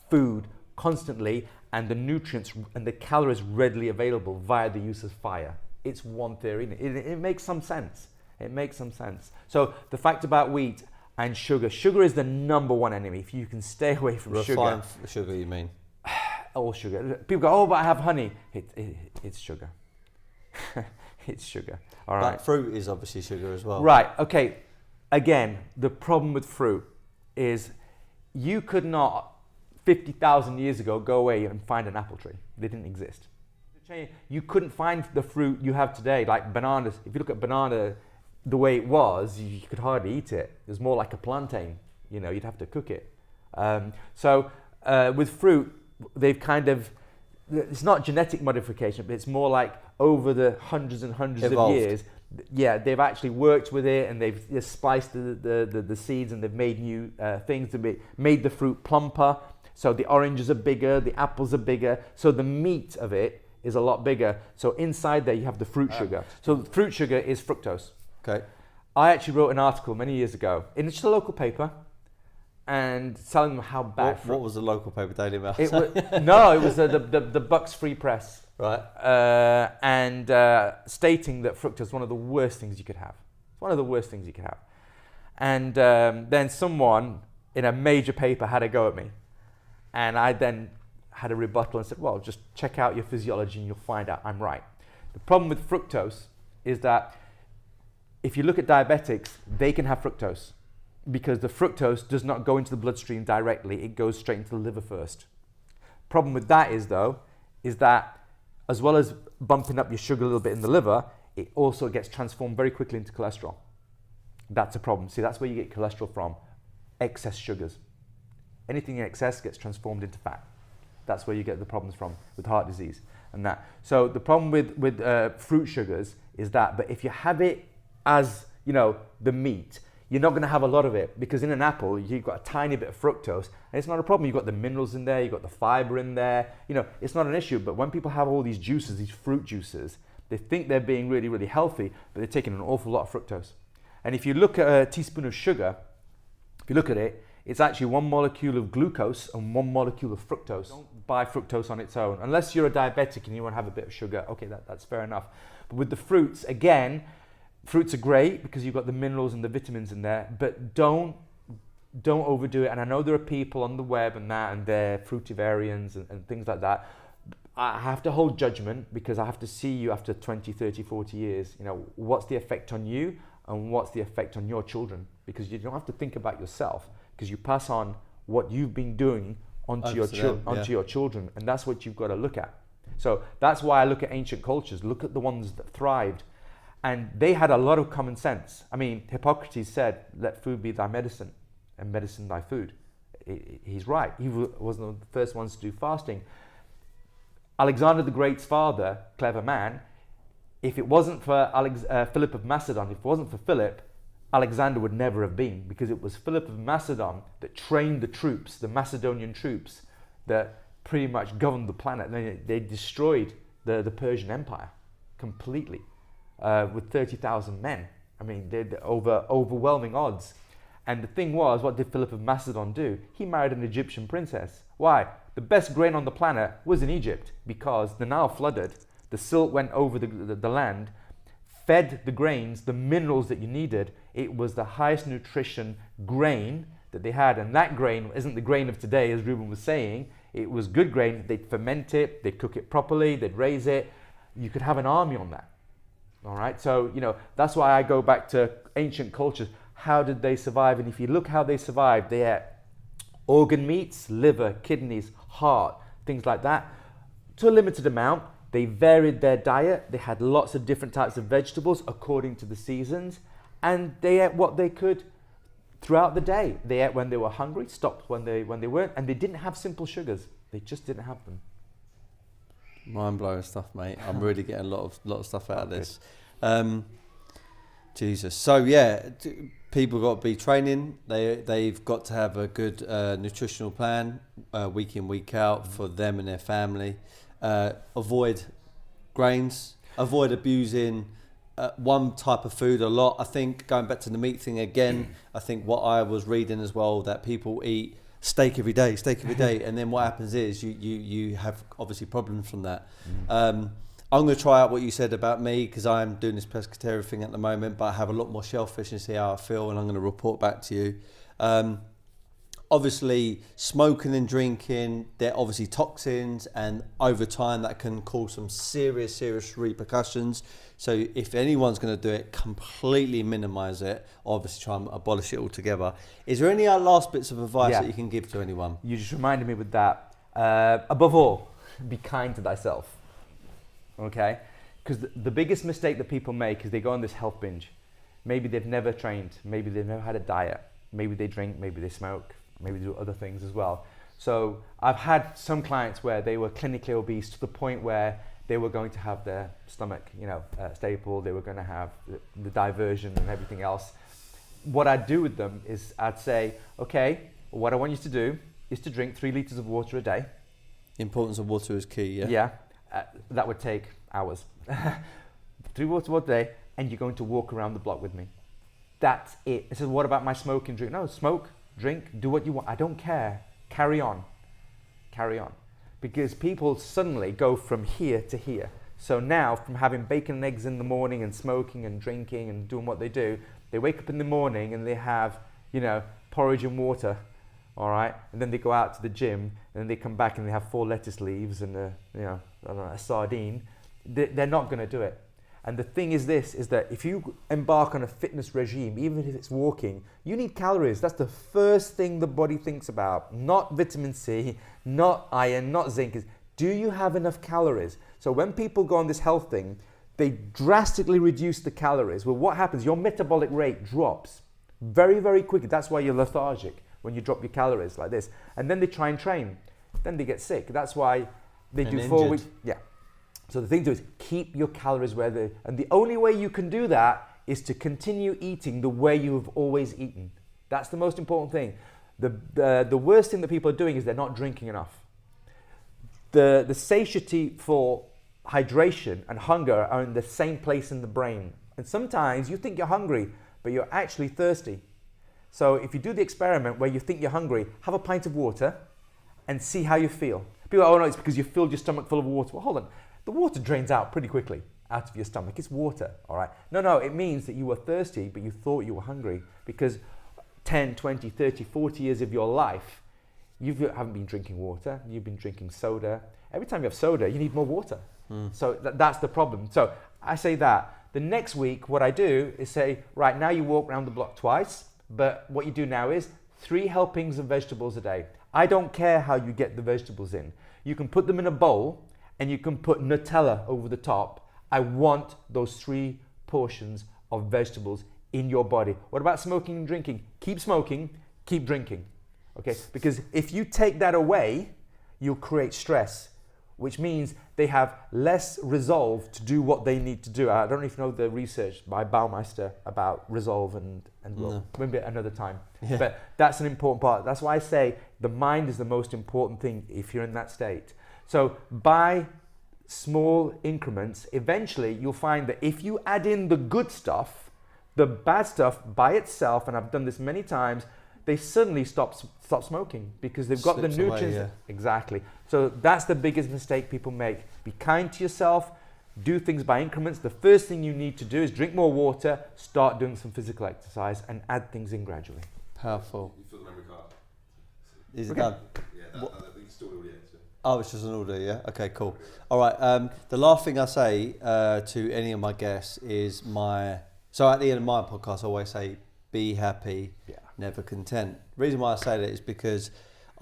food constantly and the nutrients and the calories readily available via the use of fire. It's one theory. It makes some sense. It makes some sense. So the fact about wheat and sugar. Sugar is the number one enemy. If you can stay away from Refined sugar, you mean? All sugar. People go, oh, but I have honey. It's sugar. It's sugar. All right. But fruit is obviously sugar as well. Right. Okay. Again, the problem with fruit is you could not 50,000 years ago go away and find an apple tree. They didn't exist. You couldn't find the fruit you have today, like bananas. If you look at banana, the way it was, you could hardly eat it. It was more like a plantain. You know, you'd have to cook it. So with fruit, they've kind of, it's not genetic modification, but it's more like over the hundreds and hundreds Evolved. of years, yeah, they've actually worked with it and they've spliced the seeds and they've made new things to made the fruit plumper. So the oranges are bigger, the apples are bigger. So the meat of it is a lot bigger. So inside there you have the fruit sugar. So the fruit sugar is fructose. Okay. I actually wrote an article many years ago in just a local paper and telling them how bad. What was the local paper, Daily Mail? It was the Bucks Free Press. Right. And stating that fructose is one of the worst things you could have. It's one of the worst things you could have. And then someone in a major paper had a go at me. And I then had a rebuttal and said, well, just check out your physiology and you'll find out I'm right. The problem with fructose is that if you look at diabetics, they can have fructose because the fructose does not go into the bloodstream directly. It goes straight into the liver first. Problem with that is that as well as bumping up your sugar a little bit in the liver, it also gets transformed very quickly into cholesterol. That's a problem. See, that's where you get cholesterol from, excess sugars. Anything in excess gets transformed into fat. That's where you get the problems from with heart disease and that. So the problem with fruit sugars is that, but if you have it as, you know, the meat, you're not going to have a lot of it because in an apple, you've got a tiny bit of fructose and it's not a problem. You've got the minerals in there, you've got the fiber in there, you know, it's not an issue. But when people have all these juices, these fruit juices, they think they're being really, really healthy, but they're taking an awful lot of fructose. And if you look at a teaspoon of sugar, if you look at it, it's actually one molecule of glucose and one molecule of fructose. Don't buy fructose on its own. Unless you're a diabetic and you want to have a bit of sugar, okay, that's fair enough. But with the fruits, again, fruits are great because you've got the minerals and the vitamins in there, but don't overdo it. And I know there are people on the web and that, and they're fruitarians and things like that. I have to hold judgment because I have to see you after 20, 30, 40 years. You know, what's the effect on you and what's the effect on your children? Because you don't have to think about yourself because you pass on what you've been doing onto your children, and that's what you've got to look at. So that's why I look at ancient cultures, look at the ones that thrived. And they had a lot of common sense. I mean, Hippocrates said, let food be thy medicine and medicine thy food. He's right. He was one of the first ones to do fasting. Alexander the Great's father, clever man, if it wasn't for Philip of Macedon, if it wasn't for Philip, Alexander would never have been, because it was Philip of Macedon that trained the troops, the Macedonian troops, that pretty much governed the planet. They destroyed the Persian Empire completely. With 30,000 men. I mean, they're overwhelming odds. And the thing was, what did Philip of Macedon do? He married an Egyptian princess. Why? The best grain on the planet was in Egypt because the Nile flooded, the silt went over the land, fed the grains, the minerals that you needed. It was the highest nutrition grain that they had. And that grain isn't the grain of today, as Ruben was saying. It was good grain. They'd ferment it, they'd cook it properly, they'd raise it. You could have an army on that. All right, so, you know, that's why I go back to ancient cultures. How did they survive? And if you look how they survived, they ate organ meats, liver, kidneys, heart, things like that, to a limited amount. They varied their diet. They had lots of different types of vegetables according to the seasons, and they ate what they could throughout the day. They ate when they were hungry, stopped when they weren't, and they didn't have simple sugars. They just didn't have them. Mind-blowing stuff, mate. I'm really getting a lot of stuff out of this. Jesus. So yeah, people got to be training. They've got to have a good nutritional plan, week in, week out, for them and their family. Avoid grains. Avoid abusing one type of food a lot. I think, going back to the meat thing again, I think what I was reading as well, that people eat steak every day, and then what happens is you have obviously problems from that. I'm going to try out what you said about me, because I'm doing this pescatarian thing at the moment, but I have a lot more shellfish and see how I feel, and I'm going to report back to you. Obviously, smoking and drinking, they're obviously toxins, and over time that can cause some serious repercussions. So if anyone's going to do it, completely minimise it, obviously try and abolish it altogether. Is there any last bits of advice that you can give to anyone? You just reminded me with that. Above all, be kind to thyself. Okay? Because the biggest mistake that people make is they go on this health binge. Maybe they've never trained. Maybe they've never had a diet. Maybe they drink. Maybe they smoke. Maybe they do other things as well. So I've had some clients where they were clinically obese to the point where they were going to have their stomach, stapled. They were going to have the diversion and everything else. What I'd do with them is I'd say, okay, what I want you to do is to drink 3 liters of water a day. Importance of water is key, yeah? Yeah. That would take hours. 3 liters of water a day, and you're going to walk around the block with me. That's it. I said, what about my smoking drink? No, smoke, drink, do what you want. I don't care. Carry on. Because people suddenly go from here to here. So now, from having bacon and eggs in the morning and smoking and drinking and doing what they do, they wake up in the morning and they have, porridge and water, all right? And then they go out to the gym, and then they come back and they have 4 lettuce leaves and a sardine. They're not going to do it. And the thing is that if you embark on a fitness regime, even if it's walking, you need calories. That's the first thing the body thinks about. Not vitamin C, not iron, not zinc. Do you have enough calories? So when people go on this health thing, they drastically reduce the calories. Well, what happens? Your metabolic rate drops very, very quickly. That's why you're lethargic when you drop your calories like this. And then they try and train. Then they get sick. That's why they do 4 weeks. Yeah. So the thing to do is keep your calories where they, and the only way you can do that is to continue eating the way you have always eaten. That's the most important thing. The worst thing that people are doing is they're not drinking enough. The satiety for hydration and hunger are in the same place in the brain. And sometimes you think you're hungry, but you're actually thirsty. So if you do the experiment where you think you're hungry, have a pint of water and see how you feel. People go, oh no, it's because you filled your stomach full of water. Well, hold on. The water drains out pretty quickly out of your stomach. It's water, all right? No, it means that you were thirsty, but you thought you were hungry because 10, 20, 30, 40 years of your life, you haven't been drinking water. You've been drinking soda. Every time you have soda, you need more water. So that's the problem. So I say that. The next week, what I do is say, right, now you walk around the block twice, but what you do now is 3 helpings of vegetables a day. I don't care how you get the vegetables in. You can put them in a bowl, and you can put Nutella over the top. I want those 3 portions of vegetables in your body. What about smoking and drinking? Keep smoking, keep drinking, okay? Because if you take that away, you'll create stress, which means they have less resolve to do what they need to do. I don't know if you know the research by Baumeister about resolve, and we'll maybe another time. Yeah. But that's an important part. That's why I say the mind is the most important thing if you're in that state. So by small increments, eventually you'll find that if you add in the good stuff, the bad stuff by itself, and I've done this many times, they suddenly stop smoking because they've got the nutrients. Away, yeah. Exactly. So that's the biggest mistake people make. Be kind to yourself, do things by increments. The first thing you need to do is drink more water, start doing some physical exercise, and add things in gradually. Powerful. You fill the memory card. Is it done? Yeah, I think it's still all yet. Oh, it's just an order, yeah? Okay, cool. All right, the last thing I say to any of my guests is so at the end of my podcast, I always say, be happy, never content. The reason why I say that is because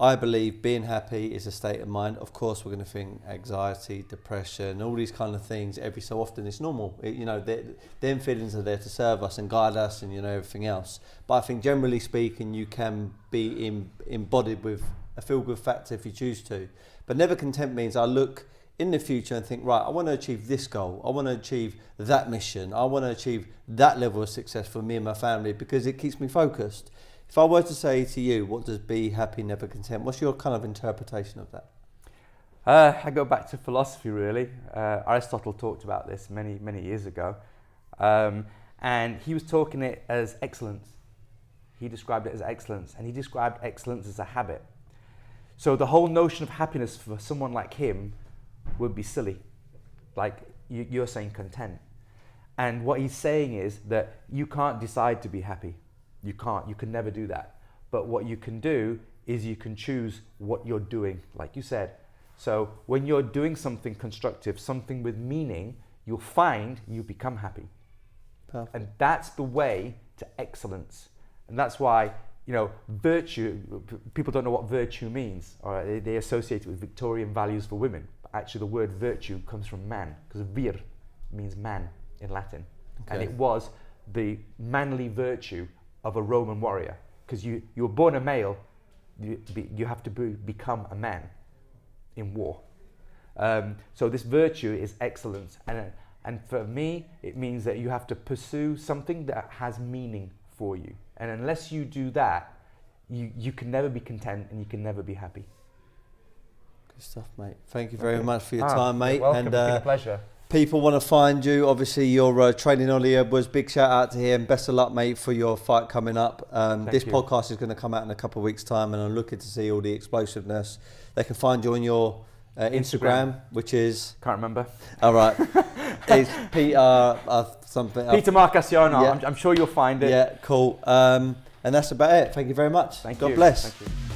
I believe being happy is a state of mind. Of course, we're going to think anxiety, depression, all these kind of things every so often. It's normal. Them feelings are there to serve us and guide us and, everything else. But I think generally speaking, you can be embodied with a feel-good factor if you choose to. But never content means I look in the future and think, right, I want to achieve this goal. I want to achieve that mission. I want to achieve that level of success for me and my family because it keeps me focused. If I were to say to you, what does be happy, never content? What's your kind of interpretation of that? I go back to philosophy, really. Aristotle talked about this many, many years ago. And he was talking it as excellence. He described it as excellence. And he described excellence as a habit. So the whole notion of happiness for someone like him would be silly. Like you're saying content. And what he's saying is that you can't decide to be happy. You can't. You can never do that. But what you can do is you can choose what you're doing, like you said. So when you're doing something constructive, something with meaning, you'll find you become happy. Perfect. And that's the way to excellence. And that's why, virtue, people don't know what virtue means. Or they associate it with Victorian values for women. But actually the word virtue comes from man, because vir means man in Latin. Okay. And it was the manly virtue of a Roman warrior, because you were born a male, you have to become a man in war. So this virtue is excellence, and for me it means that you have to pursue something that has meaning for you, and unless you do that, you can never be content and you can never be happy. Good stuff, mate. Thank you very much for your time, mate. Welcome. And it's been a pleasure. People want to find you. Obviously, your training Ollie Edwards. Big shout out to him. Best of luck, mate, for your fight coming up. This podcast is going to come out in a couple of weeks' time, and I'm looking to see all the explosiveness. They can find you on your Instagram, which is... Can't remember. All right. It's Peter something. Peter Marcasciano. Yeah. I'm sure you'll find it. Yeah, cool. And that's about it. Thank you very much. Thank God you. bless. Thank you.